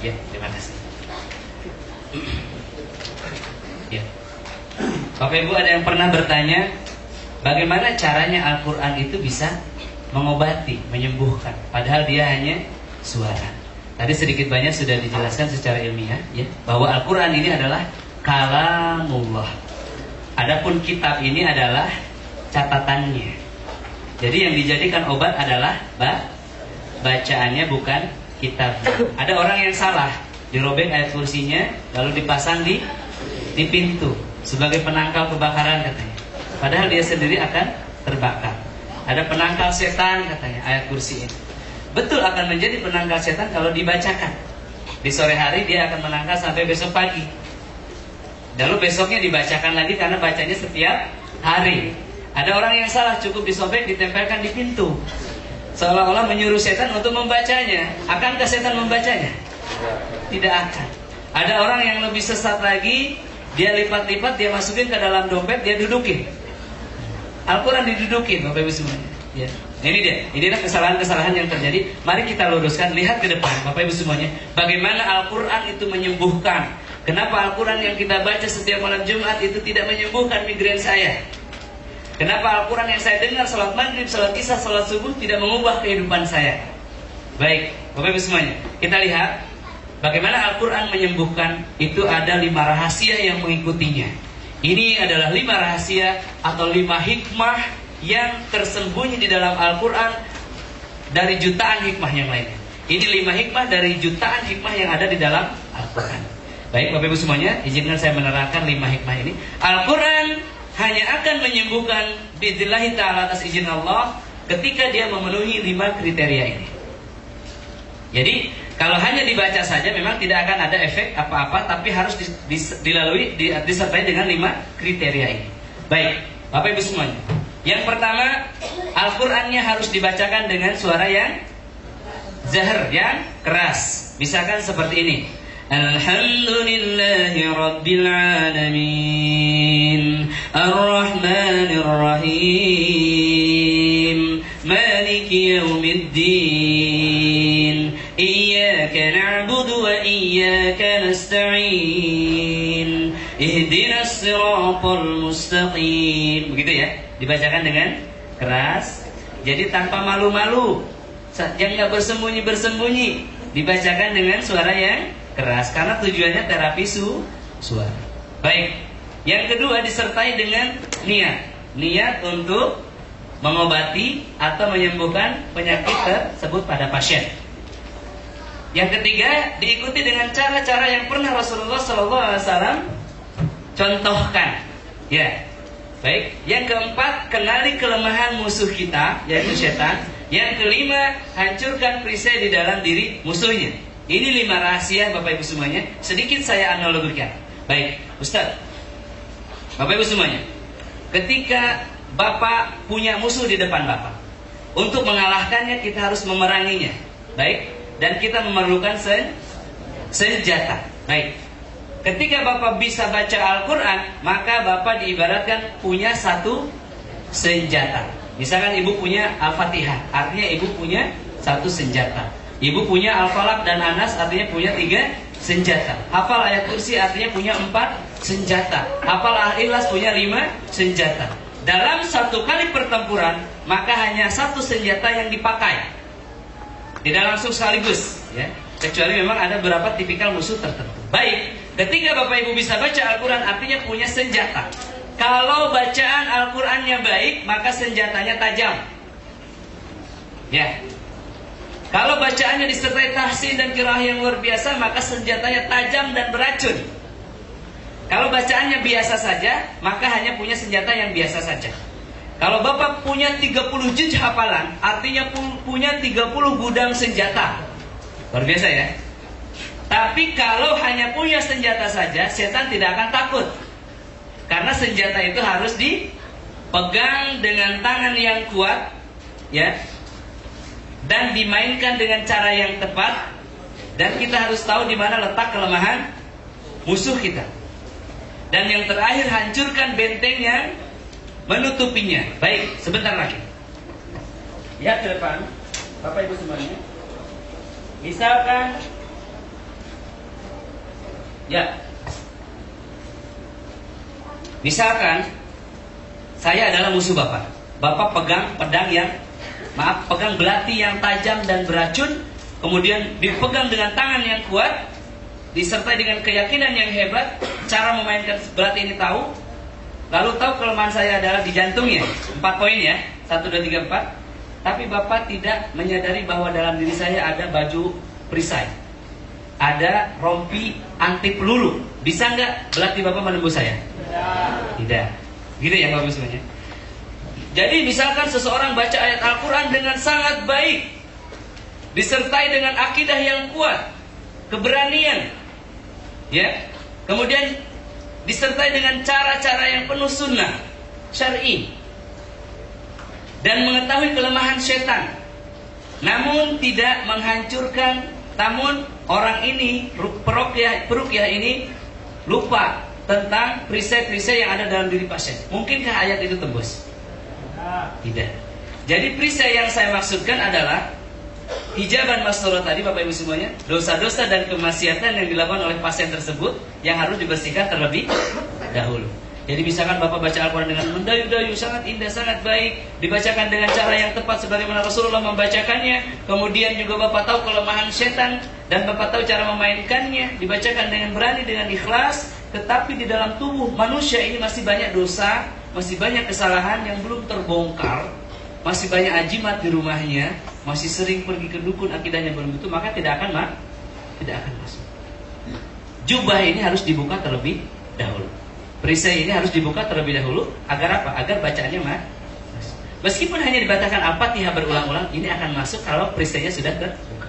Ya, terima kasih. Ya. Bapak Ibu ada yang pernah bertanya, bagaimana caranya Al-Quran itu bisa mengobati, menyembuhkan, padahal dia hanya suara. Tadi sedikit banyak sudah dijelaskan secara ilmiah ya, bahwa Al-Quran ini adalah kalamullah. Adapun kitab ini adalah catatannya. Jadi yang dijadikan obat adalah bacaannya, bukan kitab. Ada orang yang salah, dirobek ayat kursinya lalu dipasang di pintu sebagai penangkal kebakaran katanya. Padahal dia sendiri akan terbakar. Ada penangkal setan katanya ayat kursi ini. Betul akan menjadi penangkal setan kalau dibacakan. Di sore hari dia akan menangkal sampai besok pagi. Lalu besoknya dibacakan lagi karena bacanya setiap hari. Ada orang yang salah, cukup disobek, ditempelkan di pintu, seolah-olah menyuruh setan untuk membacanya. Akankah setan membacanya? Tidak akan. Ada orang yang lebih sesat lagi, dia lipat-lipat, dia masukin ke dalam dompet, dia dudukin. Al-Quran didudukin, Bapak Ibu semuanya. Ya. Ini dia, inilah kesalahan-kesalahan yang terjadi. Mari kita luruskan, lihat ke depan, Bapak Ibu semuanya. Bagaimana Al-Quran itu menyembuhkan? Kenapa Al-Quran yang kita baca setiap malam Jumat itu tidak menyembuhkan migrain saya? Kenapa Al-Quran yang saya dengar salat maghrib, salat isya, salat subuh tidak mengubah kehidupan saya? Baik, Bapak Ibu semuanya, kita lihat bagaimana Al-Quran menyembuhkan. Itu ada 5 rahasia yang mengikutinya. Ini adalah 5 rahasia atau 5 hikmah yang tersembunyi di dalam Al-Quran dari jutaan hikmah yang lainnya. Ini 5 hikmah dari jutaan hikmah yang ada di dalam Al-Quran. Baik Bapak Ibu semuanya, izinkan saya menerangkan 5 hikmah ini. Al-Quran hanya akan menyembuhkan biidznillahi ta'ala atas izin Allah ketika dia memenuhi 5 kriteria ini. Jadi kalau hanya dibaca saja memang tidak akan ada efek apa-apa, tapi harus disertai dengan 5 kriteria ini. Baik, Bapak Ibu semuanya. Yang pertama, Al-Qur'annya harus dibacakan dengan suara yang zahir, yang keras. Misalkan seperti ini. Alhamdulillahi Rabbil Alamin Ar-Rahmanir Rahim Maliki Yawmiddin Iyyaka na'budu wa iyyaka nasta'in Ihdinas siratal mustaqim. Begitu ya, dibacakan dengan keras. Jadi tanpa malu-malu, yang gak bersembunyi-bersembunyi, dibacakan dengan suara yang keras karena tujuannya terapi suara. Baik. Yang kedua disertai dengan niat untuk mengobati atau menyembuhkan penyakit tersebut pada pasien. Yang ketiga diikuti dengan cara-cara yang pernah Rasulullah SAW contohkan. Ya. Baik. Yang keempat, kenali kelemahan musuh kita, yaitu setan. Yang kelima, hancurkan perisai di dalam diri musuhnya. Ini 5 rahasia Bapak Ibu semuanya. Sedikit saya analogikan. Baik, Ustaz, Bapak Ibu semuanya, ketika Bapak punya musuh di depan Bapak, untuk mengalahkannya kita harus memeranginya. Baik, dan kita memerlukan senjata. Baik, ketika Bapak bisa baca Al-Quran, maka Bapak diibaratkan punya satu senjata. Misalkan ibu punya Al-Fatihah, artinya ibu punya satu senjata. Ibu punya Al-Falaq dan Anas, artinya punya 3 senjata. Hafal ayat kursi artinya punya 4 senjata. Hafal Al-Ikhlas punya 5 senjata. Dalam satu kali pertempuran, maka hanya satu senjata yang dipakai. Tidak langsung sekaligus, ya. Kecuali memang ada beberapa tipikal musuh tertentu. Baik, ketika Bapak Ibu bisa baca Al-Quran artinya punya senjata. Kalau bacaan Al-Qurannya baik, maka senjatanya tajam. Ya. Kalau bacaannya disertai tahsin dan qiraah yang luar biasa, maka senjatanya tajam dan beracun. Kalau bacaannya biasa saja, maka hanya punya senjata yang biasa saja. Kalau Bapak punya 30 juz hafalan, artinya punya 30 gudang senjata. Luar biasa ya. Tapi kalau hanya punya senjata saja, setan tidak akan takut. Karena senjata itu harus dipegang dengan tangan yang kuat, ya, dan dimainkan dengan cara yang tepat. Dan kita harus tahu di mana letak kelemahan musuh kita. Dan yang terakhir, hancurkan benteng yang menutupinya. Baik, sebentar lagi. Lihat ke depan, Bapak Ibu semuanya. Misalkan, ya, misalkan saya adalah musuh Bapak. Bapak pegang pedang yang, pegang belati yang tajam dan beracun, kemudian dipegang dengan tangan yang kuat, disertai dengan keyakinan yang hebat. Cara memainkan belati ini tahu, lalu tahu kelemahan saya adalah di jantungnya. 4 poin ya, 1, 2, 3, 4. Tapi Bapak tidak menyadari bahwa dalam diri saya ada baju perisai, ada rompi anti peluru. Bisa nggak belati Bapak menembus saya? Tidak. Gitu ya Bapak semuanya. Jadi misalkan seseorang baca ayat Al-Quran dengan sangat baik, disertai dengan akidah yang kuat, keberanian, ya, kemudian disertai dengan cara-cara yang penuh sunnah syar'i, dan mengetahui kelemahan setan, namun tidak menghancurkan. Namun orang ini, peruqyah ini lupa tentang perisai-perisai yang ada dalam diri pasien. Mungkinkah ayat itu tembus? Tidak. Jadi perisai yang saya maksudkan adalah hijaban masturah tadi, Bapak Ibu semuanya, dosa-dosa dan kemaksiatan yang dilakukan oleh pasien tersebut yang harus dibersihkan terlebih dahulu. Jadi misalkan Bapak baca Al-Quran dengan mendayu-dayu, sangat indah, sangat baik, dibacakan dengan cara yang tepat sebagaimana Rasulullah membacakannya. Kemudian juga Bapak tahu kelemahan setan dan Bapak tahu cara memainkannya, dibacakan dengan berani, dengan ikhlas. Tetapi di dalam tubuh manusia ini masih banyak dosa, masih banyak kesalahan yang belum terbongkar, masih banyak ajimat di rumahnya, masih sering pergi ke dukun, akidahnya belum itu, maka tidak akan masuk. Jubah ini harus dibuka terlebih dahulu. Perisai ini harus dibuka terlebih dahulu. Agar apa? Agar bacaannya masuk. Meskipun hanya dibacakan Al-Fatihah berulang-ulang, ini akan masuk kalau perisainya sudah terbuka.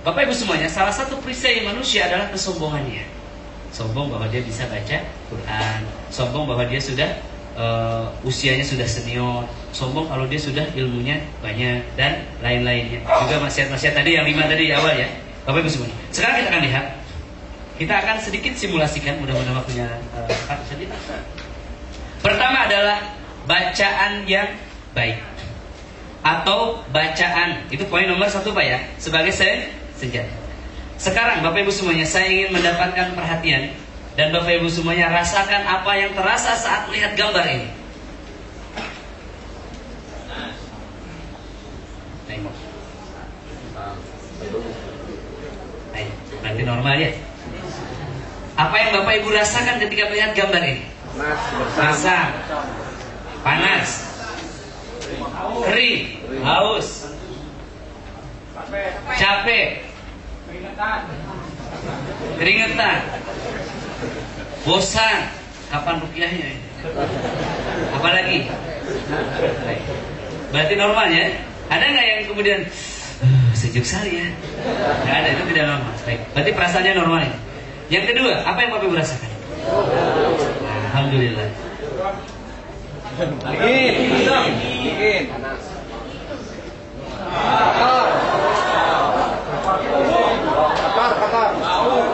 Bapak Ibu semuanya, salah satu perisai manusia adalah kesombongannya. Sombong bahwa dia bisa baca Quran, sombong bahwa dia sudah usianya sudah senior, sombong kalau dia sudah ilmunya banyak, dan lain-lainnya. Juga maksiat-maksiat tadi yang 5 tadi awal ya, Bapak Ibu semuanya. Sekarang kita akan lihat, kita akan sedikit simulasikan, mudah-mudahan waktunya sedikit. Pertama adalah bacaan yang baik atau bacaan, itu poin nomor 1 Pak ya, sebagai senjata. Sekarang Bapak Ibu semuanya, saya ingin mendapatkan perhatian, dan Bapak Ibu semuanya rasakan apa yang terasa saat melihat gambar ini. Nanti normal ya. Apa yang Bapak Ibu rasakan ketika melihat gambar ini? Basah, panas, kering, haus, capek, keringetan, bosan. Kapan rukyahnya ini? Apalagi? Berarti normal ya? Ada nggak yang kemudian sejuk sekali ya? Nggak ada, itu tidak normal. Baik. Berarti perasaannya normal ya? Yang kedua, apa yang Bapak Ibu rasakan? Alhamdulillah. Dingin. Kotor.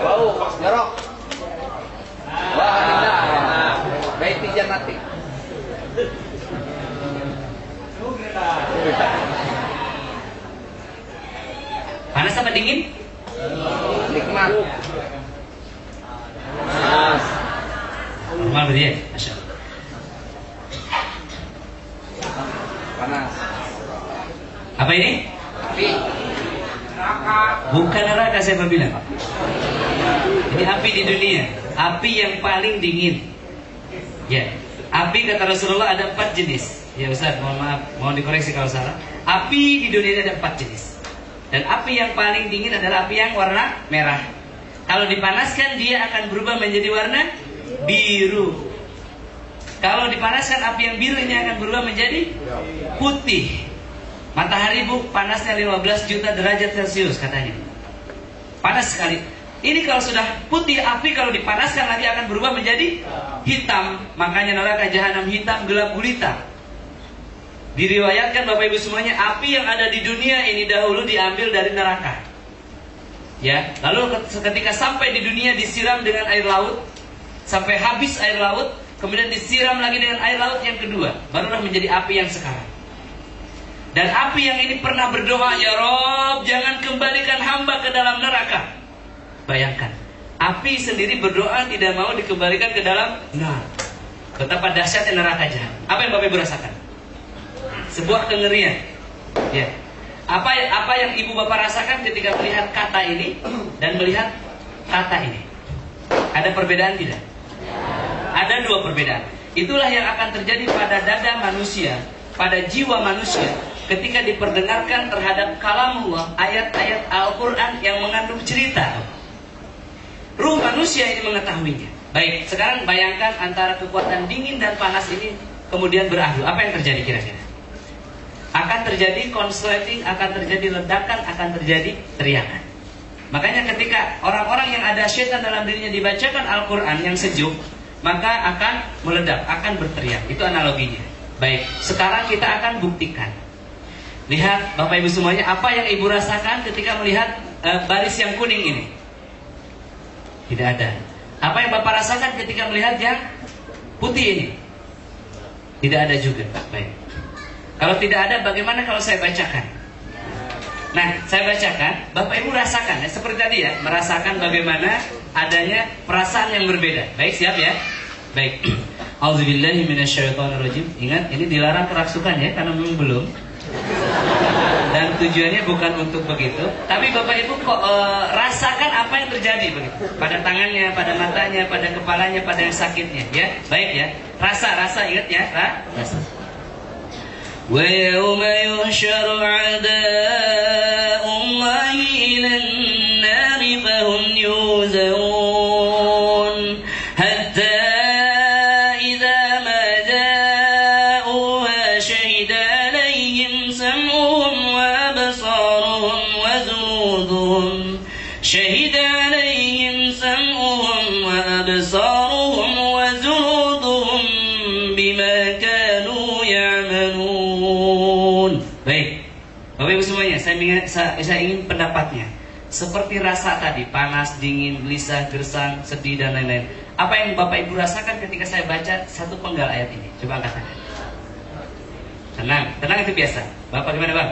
Bau. Jorok. Wah, tidak. Baiti jannati. dingin? Nikmat. Panas. Normal berarti ya? Masya Allah. Panas. Apa ini? Api. Bukan neraka, siapa bilang? Ini api di dunia, api yang paling dingin. Ya, api kata Rasulullah ada 4 jenis. Ya Ustaz, mohon maaf, mohon dikoreksi kalau salah. Api di dunia ini ada 4 jenis. Dan api yang paling dingin adalah api yang warna merah. Kalau dipanaskan dia akan berubah menjadi warna biru. Kalau dipanaskan api yang biru ini akan berubah menjadi putih. Matahari bu, panasnya 15 juta derajat Celcius katanya. Panas sekali. Ini kalau sudah putih, api kalau dipanaskan nanti akan berubah menjadi hitam. Makanya neraka jahanam hitam, gelap gulita. Diriwayatkan Bapak Ibu semuanya, api yang ada di dunia ini dahulu diambil dari neraka. Ya, lalu ketika sampai di dunia disiram dengan air laut, sampai habis air laut, kemudian disiram lagi dengan air laut yang kedua, barulah menjadi api yang sekarang. Dan api yang ini pernah berdoa, ya Rob, jangan kembalikan hamba ke dalam neraka. Bayangkan, api sendiri berdoa tidak mau dikembalikan ke dalam neraka. Betapa dahsyatnya neraka jahanam. Apa yang Bapak Ibu rasakan? Sebuah kengerian. Ya. Apa yang Ibu Bapak rasakan ketika melihat kata ini dan melihat kata ini? Ada perbedaan tidak? Ada 2 perbedaan. Itulah yang akan terjadi pada dada manusia, pada jiwa manusia, ketika diperdengarkan terhadap kalamullah, ayat-ayat Al-Quran yang mengandung cerita. Ruh manusia ini mengetahuinya. Baik, sekarang bayangkan antara kekuatan dingin dan panas ini kemudian beradu. Apa yang terjadi kira-kira? Akan terjadi konsleting, akan terjadi ledakan, akan terjadi teriakan. Makanya ketika orang-orang yang ada syaitan dalam dirinya dibacakan Al-Quran yang sejuk, maka akan meledak, akan berteriak. Itu analoginya. Baik, sekarang kita akan buktikan. Lihat Bapak Ibu semuanya, apa yang Ibu rasakan ketika melihat baris yang kuning ini? Tidak ada. Apa yang Bapak rasakan ketika melihat yang putih ini? Tidak ada juga. Baik. Kalau tidak ada, bagaimana kalau saya bacakan? Nah, saya bacakan, Bapak Ibu rasakan ya, seperti tadi ya, merasakan bagaimana adanya perasaan yang berbeda. Baik, siap ya? Baik. Auzubillahi minasyaitonirrajim. Ingat, ini dilarang kerasukan ya, karena memang belum. Dan tujuannya bukan untuk begitu. Tapi Bapak Ibu kok rasakan apa yang terjadi begitu, pada tangannya, pada matanya, pada kepalanya, pada yang sakitnya ya. Baik ya. Rasa ingat ya, rasa. Wa yauma yuhsyaru a'da'ullahi ilan nari fahum yuzawun hatta شهد عليهم سمعهم وأبصارهم وجلودهم بما كانوا يعملون. Baik, Bapak Ibu semuanya, saya ingin pendapatnya. Seperti rasa tadi, panas, dingin, gelisah, gersang, sedih dan lain-lain. Apa yang Bapak Ibu rasakan ketika saya baca satu penggal ayat ini? Coba angkat tangan. Tenang itu biasa. Bapak gimana Bang?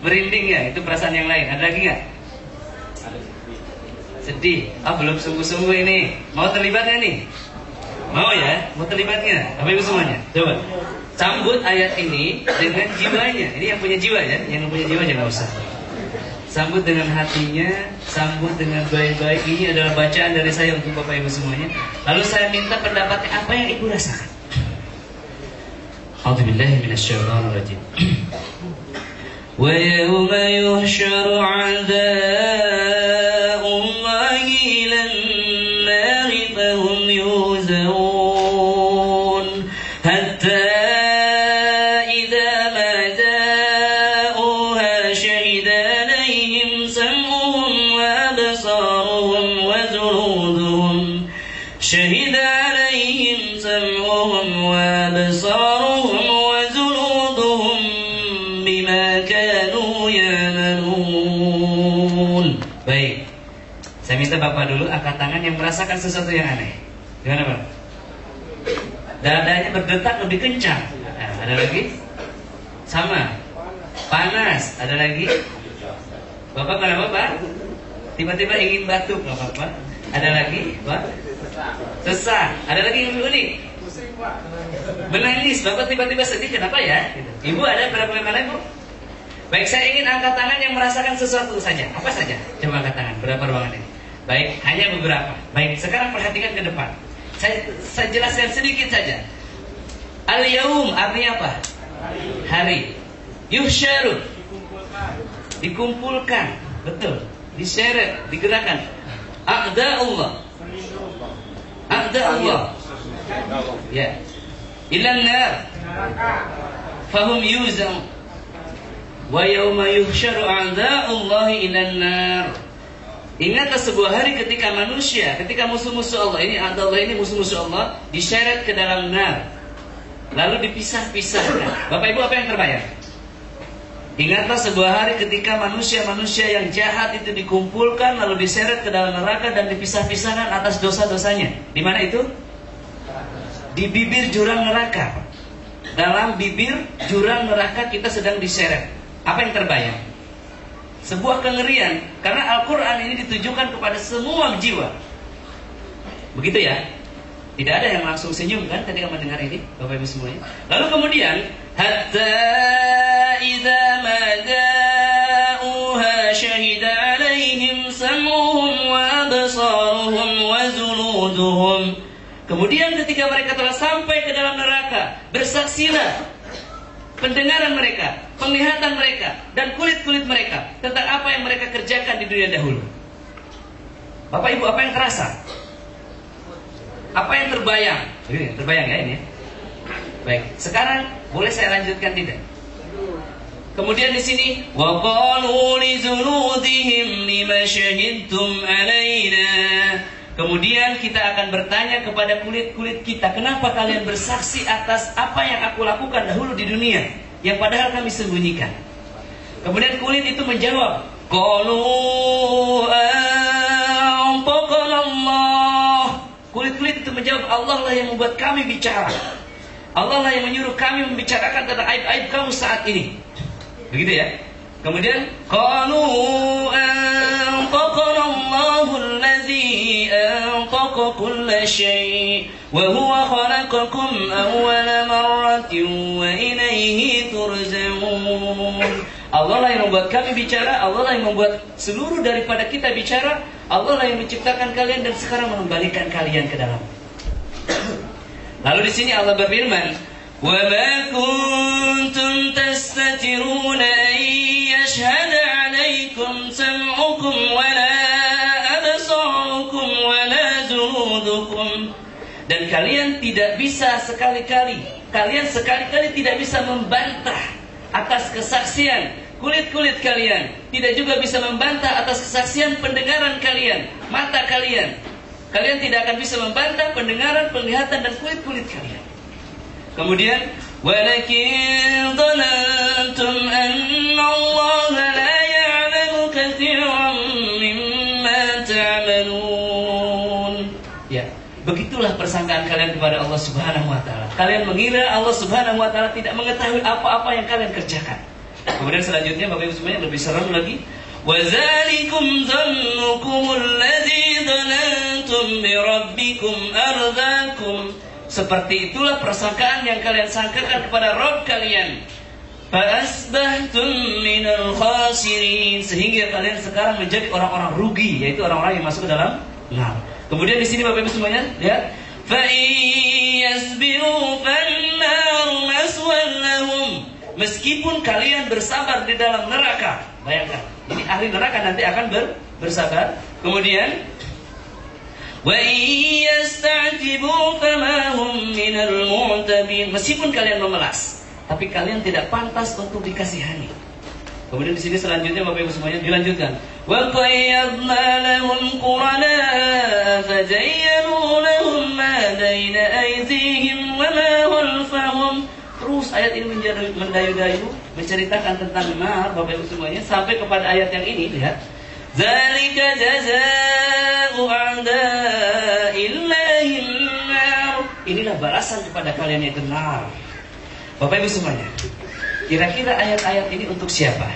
Merinding ya, itu perasaan yang lain. Ada lagi nggak? Sedih. Belum sungguh-sungguh ini. Mau terlibatnya nih? Mau ya? Mau terlibatnya? Bapak Ibu semuanya, coba sambut ayat ini dengan jiwanya. Ini yang punya jiwa ya. Yang punya jiwa jangan usah. Sambut dengan hatinya, sambut dengan baik-baik. Ini adalah bacaan dari saya untuk Bapak Ibu semuanya. Lalu saya minta pendapatnya, apa yang Ibu rasakan? A'udzubillahi minasyaitonirrajim. Wa yauma yuhsyaru 'a'da'ullahi ilan nari fahum yuzawun hatta idza ma ja'uha shahida alaihim sam'uhum wa absaruhum wa juluduhum shahida alaihim sam'uhum wa absaruhum wa juluduhum bima kanu ya'malun. Baik, saya minta Bapak dulu angkat tangan yang merasakan sesuatu yang aneh. Gimana Bang? Dadanya berdetak lebih kencang. Nah, ada lagi? Sama. Panas. Ada lagi? Bapak kenapa Pak? Tiba-tiba ingin batuk, nggak apa-apa. Ada lagi Pak? Sesak. Ada lagi yang lebih unik? Menangis. Bapak tiba-tiba sedih, kenapa ya? Ibu ada berapa lain Bu? Baik, saya ingin angkat tangan yang merasakan sesuatu saja. Apa saja? Coba angkat tangan. Berapa ruangan ini? Baik, hanya beberapa. Baik, sekarang perhatikan ke depan. Saya jelaskan sedikit saja. Al-yaum artinya apa? Hari. Yuhsyaru, dikumpulkan. Betul. Diseret, digerakkan. A'da Allah. A'da Allah. Ya. Ilan nar. Fahum yuzam. Wa yawma yuhsyaru a'da Allah ilan nar. Ingatlah sebuah hari ketika manusia, ketika musuh-musuh Allah ini, a'da Allah ini musuh-musuh Allah, diseret ke dalam nar. Lalu dipisah-pisahkan. Bapak Ibu, apa yang terbayang? Ingatlah sebuah hari ketika manusia-manusia yang jahat itu dikumpulkan lalu diseret ke dalam neraka dan dipisah-pisahkan atas dosa-dosanya. Di mana itu? Di bibir jurang neraka. Dalam bibir jurang neraka kita sedang diseret. Apa yang terbayang? Sebuah kengerian, karena Al-Quran ini ditujukan kepada semua jiwa. Begitu ya? Tidak ada yang langsung senyum kan ketika mendengar ini, Bapak Ibu semuanya. Lalu kemudian, hatta idza ma ja'uha syahida 'alaihim sam'uhum wa absaruhum wa juluduhum. Kemudian ketika mereka telah sampai ke dalam neraka, bersaksilah pendengaran mereka, penglihatan mereka, dan kulit-kulit mereka tentang apa yang mereka kerjakan di dunia dahulu. Bapak Ibu, apa yang terasa? Apa yang terbayang? Terbayang ya ini? Baik, sekarang boleh saya lanjutkan tidak? Kemudian di sini, wa qalu li zuludihim lima syahidtum alaina. Kemudian kita akan bertanya kepada kulit-kulit kita, kenapa kalian bersaksi atas apa yang aku lakukan dahulu di dunia, yang padahal kami sembunyikan. Kemudian kulit itu menjawab, qalu anfaqana Allah. Kulit-kulit itu menjawab, Allah lah yang membuat kami bicara. Allah lah yang menyuruh kami membicarakan tentang aib-aib kamu saat ini. Begitu ya. Kemudian qalu anfaqana Allahu allazi anfaqa kulla syai' wa huwa khalaqakum awwala marratin wa ilayhi turja'un. Allah lah yang membuat kami bicara, Allah lah yang membuat seluruh daripada kita bicara, Allah lah yang menciptakan kalian dan sekarang mengembalikan kalian ke dalam. Lalu di sini Allah berfirman, wa ma kuntum tastatiruna an yashhada 'alaikum sam'ukum wa la absarukum wa la juludukum. Dan kalian tidak bisa sekali-kali tidak bisa membantah atas kesaksian kulit-kulit kalian, tidak juga bisa membantah atas kesaksian pendengaran kalian, mata kalian. Kalian tidak akan bisa membantah pendengaran, penglihatan dan kulit-kulit kalian. Kemudian, walakin dhanantum anna Allah la ya'lamu katsiran mimma ta'malun. Ya, begitulah persangkaan kalian kepada Allah Subhanahu wa taala. Kalian mengira Allah Subhanahu wa taala tidak mengetahui apa-apa yang kalian kerjakan. Kemudian selanjutnya Bapak Ibu semuanya lebih serem lagi. وَذَلِكُمْ ظَنُّكُمُ الَّذِي ظَنَنْتُمْ بِرَبِّكُمْ أَرْضَاكُمْ. Seperti itulah persangkaan yang kalian sangkakan kepada Rabb kalian. فَأَسْبَحْتُمْ مِنَ الْخَاسِرِينَ. Sehingga kalian sekarang menjadi orang-orang rugi, yaitu orang-orang yang masuk ke dalam neraka. Kemudian di sini Bapak Ibu semuanya lihat, فَإِنْ يَصْبِرُوا فَالنَّارُ مَثْوًى لَهُمْ. Meskipun kalian bersabar di dalam neraka, bayangkan, ini ahli neraka nanti akan bersabar. Kemudian, wa iyasta'tibu fama hum minal mu'tabin. Meskipun kalian memelas, tapi kalian tidak pantas untuk dikasihani. Kemudian di sini selanjutnya Bapak Ibu semuanya dilanjutkan. Wa qayyadna lahum qurana fazayyanu lahum ma baina aydihim wa ma khalfahum. Terus ayat ini mendayu-dayu menceritakan tentang nar, Bapak Ibu semuanya, sampai kepada ayat yang ini, lihat. Zalika jazaa'u a'da'illahi nar. Inilah balasan kepada kalian yaitu nar. Bapak Ibu semuanya, kira-kira ayat-ayat ini untuk siapa?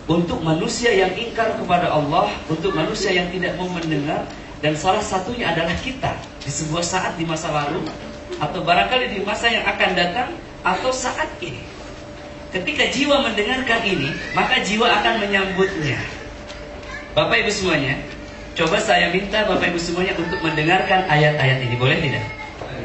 untuk manusia yang ingkar kepada Allah, untuk manusia yang tidak mau mendengar, dan salah satunya adalah kita di sebuah saat di masa lalu, atau barangkali di masa yang akan datang, atau saat ini. Ketika jiwa mendengarkan ini, maka jiwa akan menyambutnya. Bapak Ibu semuanya, coba saya minta Bapak Ibu semuanya untuk mendengarkan ayat-ayat ini. Boleh tidak?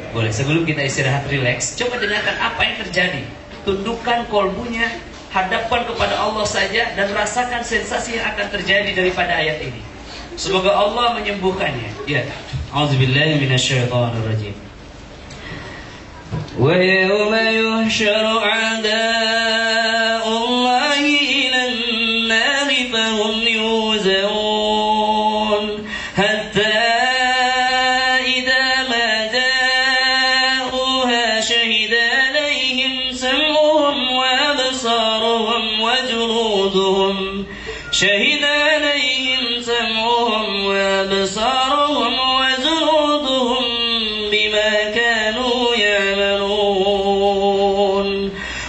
Boleh. Sebelum kita istirahat rileks, coba dengarkan apa yang terjadi. Tundukkan kolbunya, hadapkan kepada Allah saja, dan rasakan sensasi yang akan terjadi daripada ayat ini. Semoga Allah menyembuhkannya. Ya. A'udzubillahi minasyaitonirrajim. Wa yawma yuhsyaru a'da'ullahi ilan nari fahum yuzawun hatta idza ma ja'uha shahida alaihim sam'uhum wa absaruhum wa juluduhum shahida alaihim sam'uhum wa absaruhum wa juluduhum bima kanu ya'malun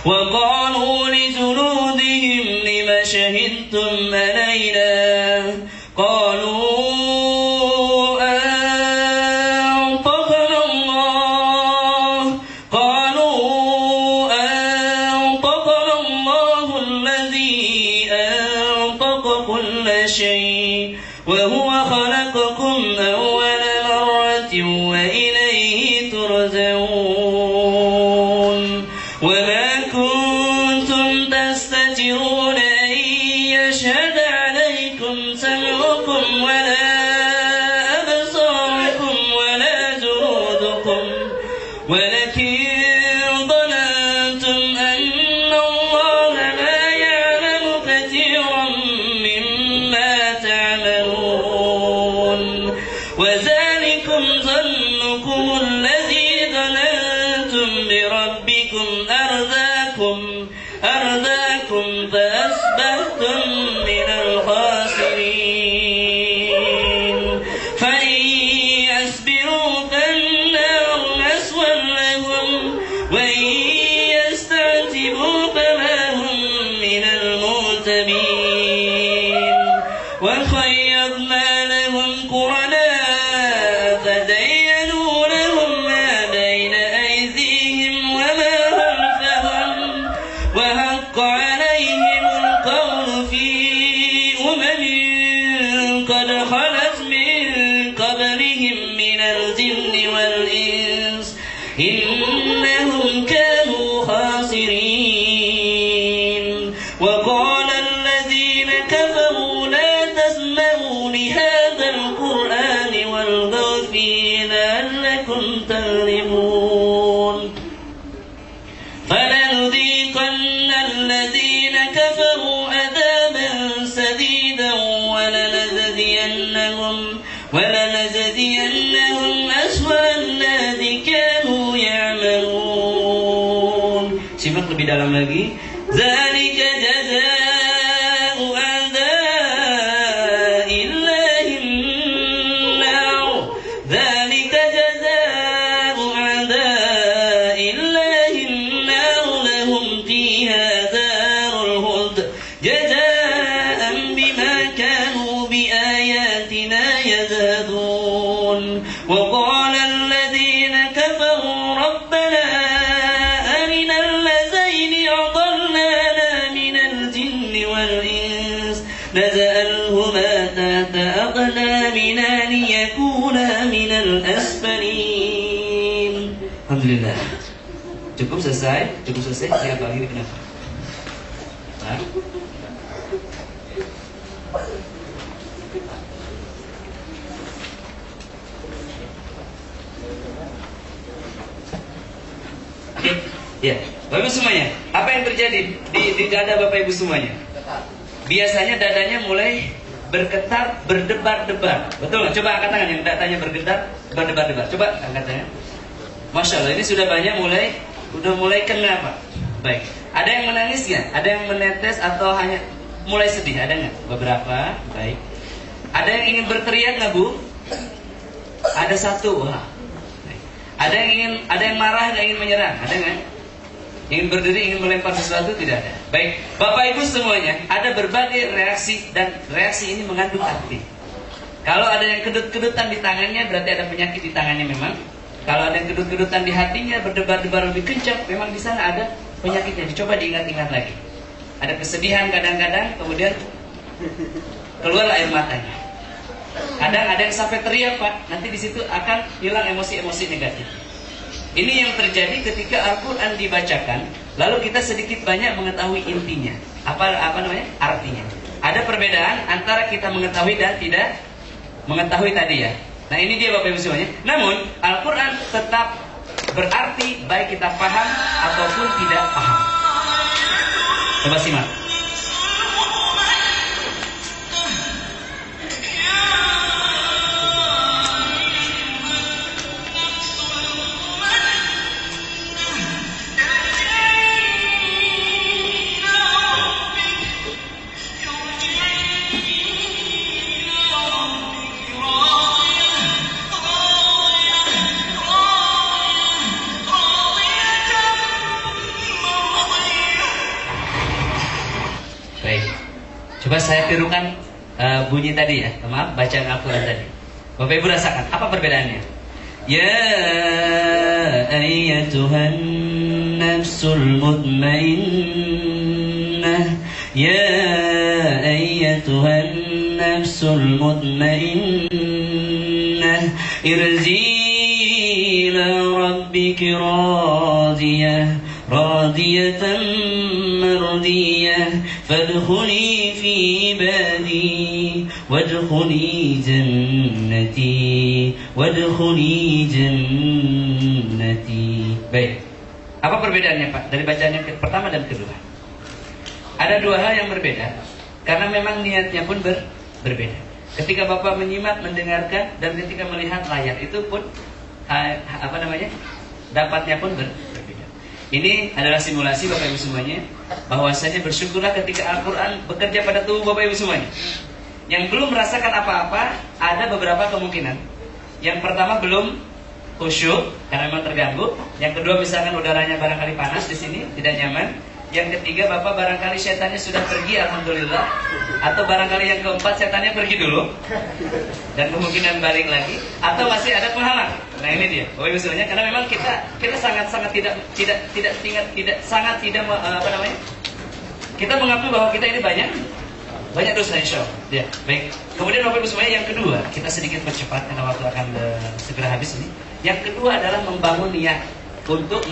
wa qalu li juludihim lima shahidtum alaina qalu أنطقنا الله قالوا أنطقنا الله الذي أنطق كل شيء وهو خلقكم أول مرة وإليه ترجعون وما كنتم تستترون أن يشهد عليكم سمعكم ولا أبصاركم ولا جلودكم ولكن ظننتم أن الله لا يعلم كثيرا مما تعملون وذلكم ظنكم الذي ظننتم بربكم أرداكم فأصبحتم من الخاسرين فإن يصبروا فالنار مثوى لهم وإن يستعتبوا فما هم من المعتبين وخيرنا لهم قرناء فزينوا لهم ما بين أيديهم وما خلفهم وحق عليهم القول في أمم قد خلت من قبلهم من الجن والإنس إنهم كانوا خاسرين وقال الذين كفروا لا تسمعوا لهذا القرآن والغوا فيه لعلكم تغلبون فلنذيقن الذين كفروا عذابا سديدا ولنجزينهم أسوأ الذي كانوا يعملون. Simak lebih dalam lagi. Zalika jazaa'u a'da'illahi an-nar. Zalika jazaa'u a'da'illahi an-nar lahum fiha darul khuld jazaa'an bima kanu biayatina yazhadun. Wa qala alladhina kafaru rabbana arina allazayni adallana minal jinni wal ins نزألهما تحت أقدامنا ليكونا من الأسفلين. Alhamdulillah. Cukup selesai? Cukup selesai? Siapa lagi kenapa? Hah? Oke, ya. Bapak Ibu semuanya, apa yang terjadi di dada Bapak Ibu semuanya? Biasanya dadanya mulai bergetar, berdebar-debar. Betul nggak? Coba angkat tangan yang datanya bergetar, berdebar-debar. Coba angkat tangan. Masya Allah, ini sudah banyak udah mulai kena Pak. Baik. Ada yang menangis nggak? Ada yang menetes atau hanya mulai sedih? Ada nggak? Beberapa. Baik. Ada yang ingin berteriak nggak Bu? Ada satu. Wah. Baik. Ada yang marah nggak ingin menyerah? Ada nggak? Ingin berdiri, ingin melempar sesuatu, tidak ada. Baik, Bapak Ibu semuanya, ada berbagai reaksi dan reaksi ini mengandung arti. Kalau ada yang kedut-kedutan di tangannya, berarti ada penyakit di tangannya memang. Kalau ada yang kedut-kedutan di hatinya, berdebar-debar lebih kencang, memang di sana ada penyakitnya. Dicoba diingat-ingat lagi. Ada kesedihan kadang-kadang, kemudian keluar air matanya. Kadang ada yang sampai teriak, Pak. Nanti di situ akan hilang emosi-emosi negatif. Ini yang terjadi ketika Al-Quran dibacakan, lalu kita sedikit banyak mengetahui intinya. Apa namanya? Artinya. Ada perbedaan antara kita mengetahui dan tidak mengetahui tadi ya. Nah ini dia Bapak Ibu semuanya. Namun Al-Quran tetap berarti baik kita paham ataupun tidak paham. Coba simak. Coba saya tirukan bunyi tadi ya, maaf, bacaan Al-Quran tadi. Bapak Ibu rasakan, apa perbedaannya? Ya ayyatuhan nafsul mutmainnah, ya ayyatuhan nafsul mutmainnah, irji ila rabbiki radiyah radiyatan mardiyah, fadkhuli fi ibadi wadkhuli jannati wadkhuli jannati. Baik, apa perbedaannya Pak dari bacaan yang pertama dan kedua? Ada dua hal yang berbeda karena memang niatnya pun berbeda. Ketika Bapak menyimak, mendengarkan, dan ketika melihat layar itu pun dapatnya pun berbeda. Ini adalah simulasi Bapak Ibu semuanya, bahwasanya bersyukurlah ketika Al-Quran bekerja pada tubuh Bapak Ibu semuanya. Yang belum merasakan apa-apa, ada beberapa kemungkinan. Yang pertama belum khusyuk karena memang terganggu. Yang kedua misalkan udaranya barangkali panas di sini, tidak nyaman. Yang ketiga Bapak barangkali setannya sudah pergi, alhamdulillah. Atau barangkali yang keempat setannya pergi dulu dan kemungkinan balik lagi, atau masih ada penghalang. Nah ini dia, Bapak Ibu semuanya, karena memang kita sangat tidak kita mengakui bahwa kita ini banyak dosa insya Allah. Ya, baik. Kemudian Bapak Ibu semuanya, yang kedua, kita sedikit percepat karena waktu akan segera habis ini. Yang kedua adalah membangun niat untuk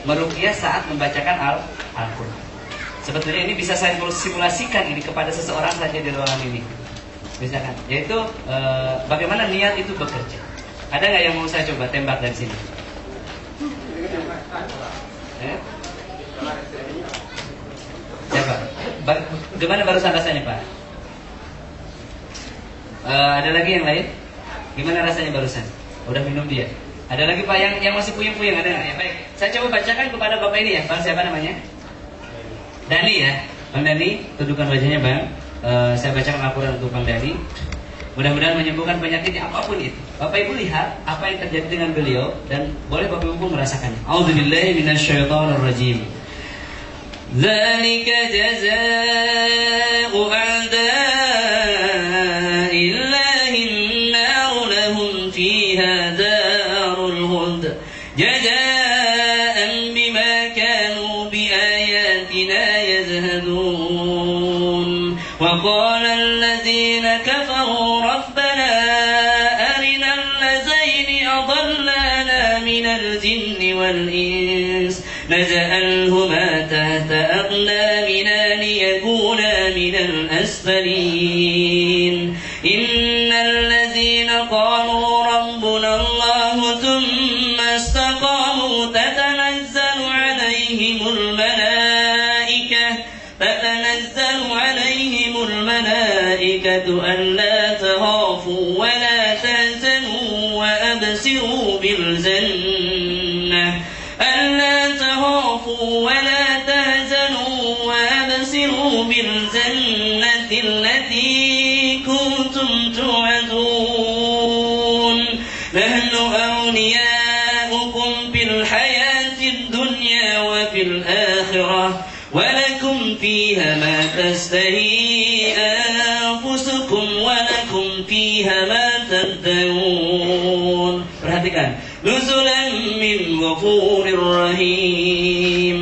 meruqyah saat membacakan Al-Quran. Sebetulnya ini bisa saya simulasikan ini kepada seseorang saja di ruangan ini, misalkan, yaitu bagaimana niat itu bekerja. Ada nggak yang mau saya coba tembak dari sini? Siapa? Gimana barusan rasanya Pak? Ada lagi yang lain? Gimana rasanya barusan? Udah minum dia? Ada lagi Pak yang masih puyeng-puyeng, ada nggak? Ya, baik. Saya coba bacakan kepada Bapak ini ya, Bang siapa namanya? Dani ya, Bang Dani, tunjukkan wajahnya Bang. Saya bacakan Al-Quran untuk Bang Dani. Mudah-mudahan menyembuhkan penyakitnya apapun itu. Bapak Ibu lihat apa yang terjadi dengan beliau dan boleh Bapak Ibu pun merasakannya. A'udzubillahi minasyaitonirrajim. Dzalika jazaa'u a'da'illahi an-nar lahum fiha darul khuld. Jazaa'an bima kanu biayatina yazhadun. Wa qala alladhina kafaru rabbana arina allazayni adallana minal jinni wal ins naj'alhuma tahta aqdamina liyakuna minal asfalin. Innal ladzina qalu rabbuna Allah thumma istaqamu tatanazzalu alaihimul malaikatu alla takhafu wa la tahzanu wa absiru bil jannah alla takhafu wa la tahzanu wa absiru bil jannati allati kuntum tu'adun. Nahnu awliya'ukum fil hayatid dunya wa fil خضرة ولكم فيها ما تشتهي أنفسكم ولكم فيها ما تدعون. Perhatikan, nuzulan min ghafurir rahim.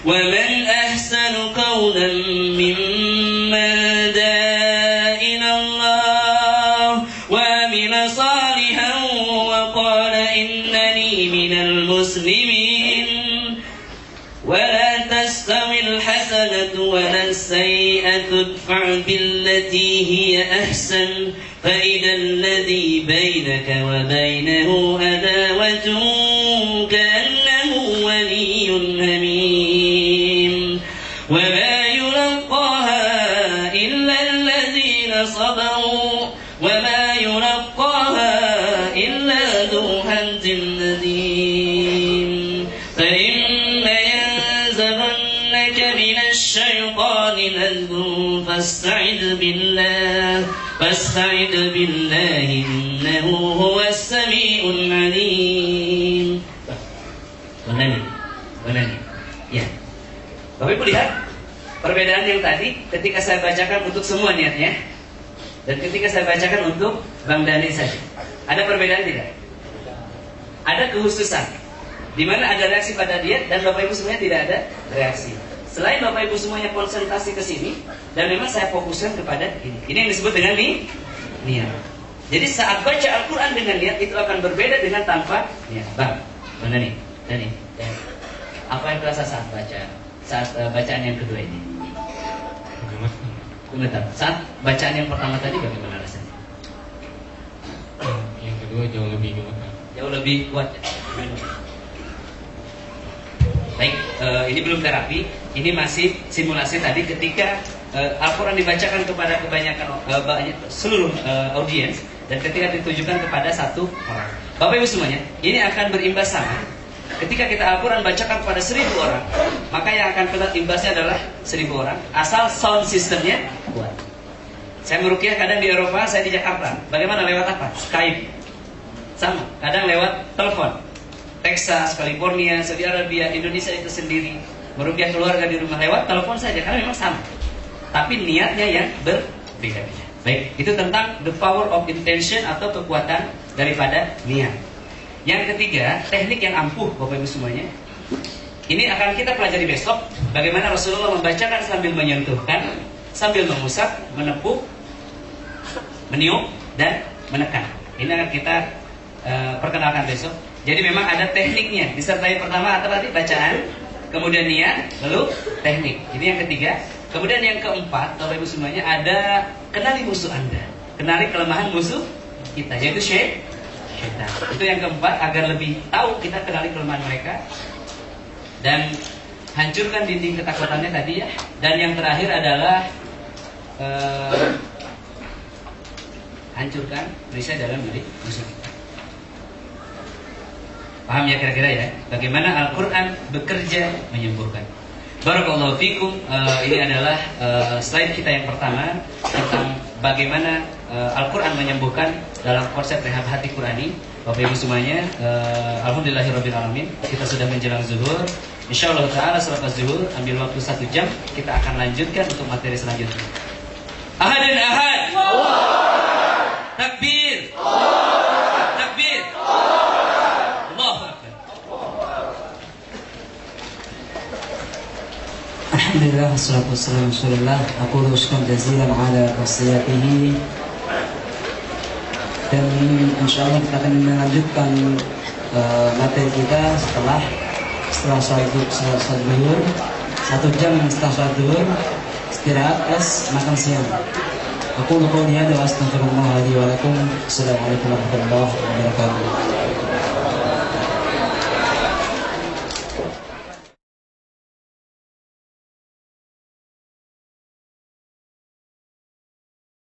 Wa man ahsanu qawlan mimman da'a ila Allah wa amila salihan wa qala innani minal muslimin. ولا تستوي الحسنة ولا السيئة ادفع بالتي هي أحسن فإذا الذي بينك وبينه عداوة كأنه ولي حميم وما يلقاها إلا الذين صبروا وما يلقاها إلا ذو حظ عظيم. من الشيطان نزغ فاستعذ بالله إنه هو السميع العليم. Mana nih? Ya. Bapak Ibu lihat perbedaan yang tadi ketika saya bacakan untuk semua niatnya dan ketika saya bacakan untuk Bang Dani saja. Ada perbedaan tidak? Ada kekhususan di mana ada reaksi pada dia dan Bapak Ibu semuanya tidak ada reaksi. Selain Bapak Ibu semuanya konsentrasi ke sini dan memang saya fokuskan kepada ini. Ini yang disebut dengan niat. Jadi saat baca Al-Quran dengan niat itu akan berbeda dengan tanpa niat. Bang, mana nih? Dani. Apa yang terasa saat bacaan yang kedua ini? Gemetar. Saat bacaan yang pertama tadi bagaimana rasanya? Yang kedua jauh lebih gemetar. Jauh lebih kuat. Baik, ini belum terapi, ini masih simulasi tadi ketika Al-Quran dibacakan kepada seluruh audiens dan ketika ditujukan kepada satu orang. Bapak Ibu semuanya, ini akan berimbas sama. Ketika kita Al-Quran bacakan kepada 1000 orang, maka yang akan kena imbasnya adalah 1000 orang, asal sound systemnya kuat. Saya meruqyah kadang di Eropa, saya di Jakarta. Bagaimana lewat apa? Skype. Sama, kadang lewat telepon. Texas, California, Saudi Arabia, Indonesia itu sendiri meruqyah keluarga di rumah lewat telepon saja karena memang sama. Tapi niatnya yang berbeda-beda. Baik, itu tentang the power of intention atau kekuatan daripada niat. Yang ketiga, teknik yang ampuh Bapak Ibu semuanya. Ini akan kita pelajari besok bagaimana Rasulullah membacakan sambil menyentuhkan, sambil mengusap, menepuk, meniup dan menekan. Ini akan kita perkenalkan besok. Jadi memang ada tekniknya. Disertai pertama atau tadi bacaan, kemudian niat, lalu teknik. Ini yang ketiga. Kemudian yang keempat, Bapak Ibu semuanya ada kenali musuh Anda, kenali kelemahan musuh kita, yaitu syaitan. Itu yang keempat agar lebih tahu kita kenali kelemahan mereka dan hancurkan dinding ketakutannya tadi ya. Dan yang terakhir adalah hancurkan perisai dalam diri musuh kita. Paham ya kira-kira ya? Bagaimana Al-Quran bekerja menyembuhkan. Barakallahu fikum. Ini adalah slide kita yang pertama tentang bagaimana Al-Quran menyembuhkan dalam konsep rehab hati Qurani. Bapak Ibu semuanya, alhamdulillahirabbil alamin. Kita sudah menjelang zuhur. Insyaallah taala selepas zuhur ambil waktu 1 jam, kita akan lanjutkan untuk materi selanjutnya. Ahad dan ahad. Takbir. Takbir. Alhamdulillah, wassalatu wassalamu ala Rasulillah. Aku syukran jazilan ala wasiyatihi. Dan insyaallah kita akan melanjutkan materi kita setelah sholat zuhur. 1 jam setelah sholat zuhur istirahat plus makan siang. Aku qouli hadza wa astaghfirullah li wa lakum. Assalamualaikum warahmatullahi wabarakatuh.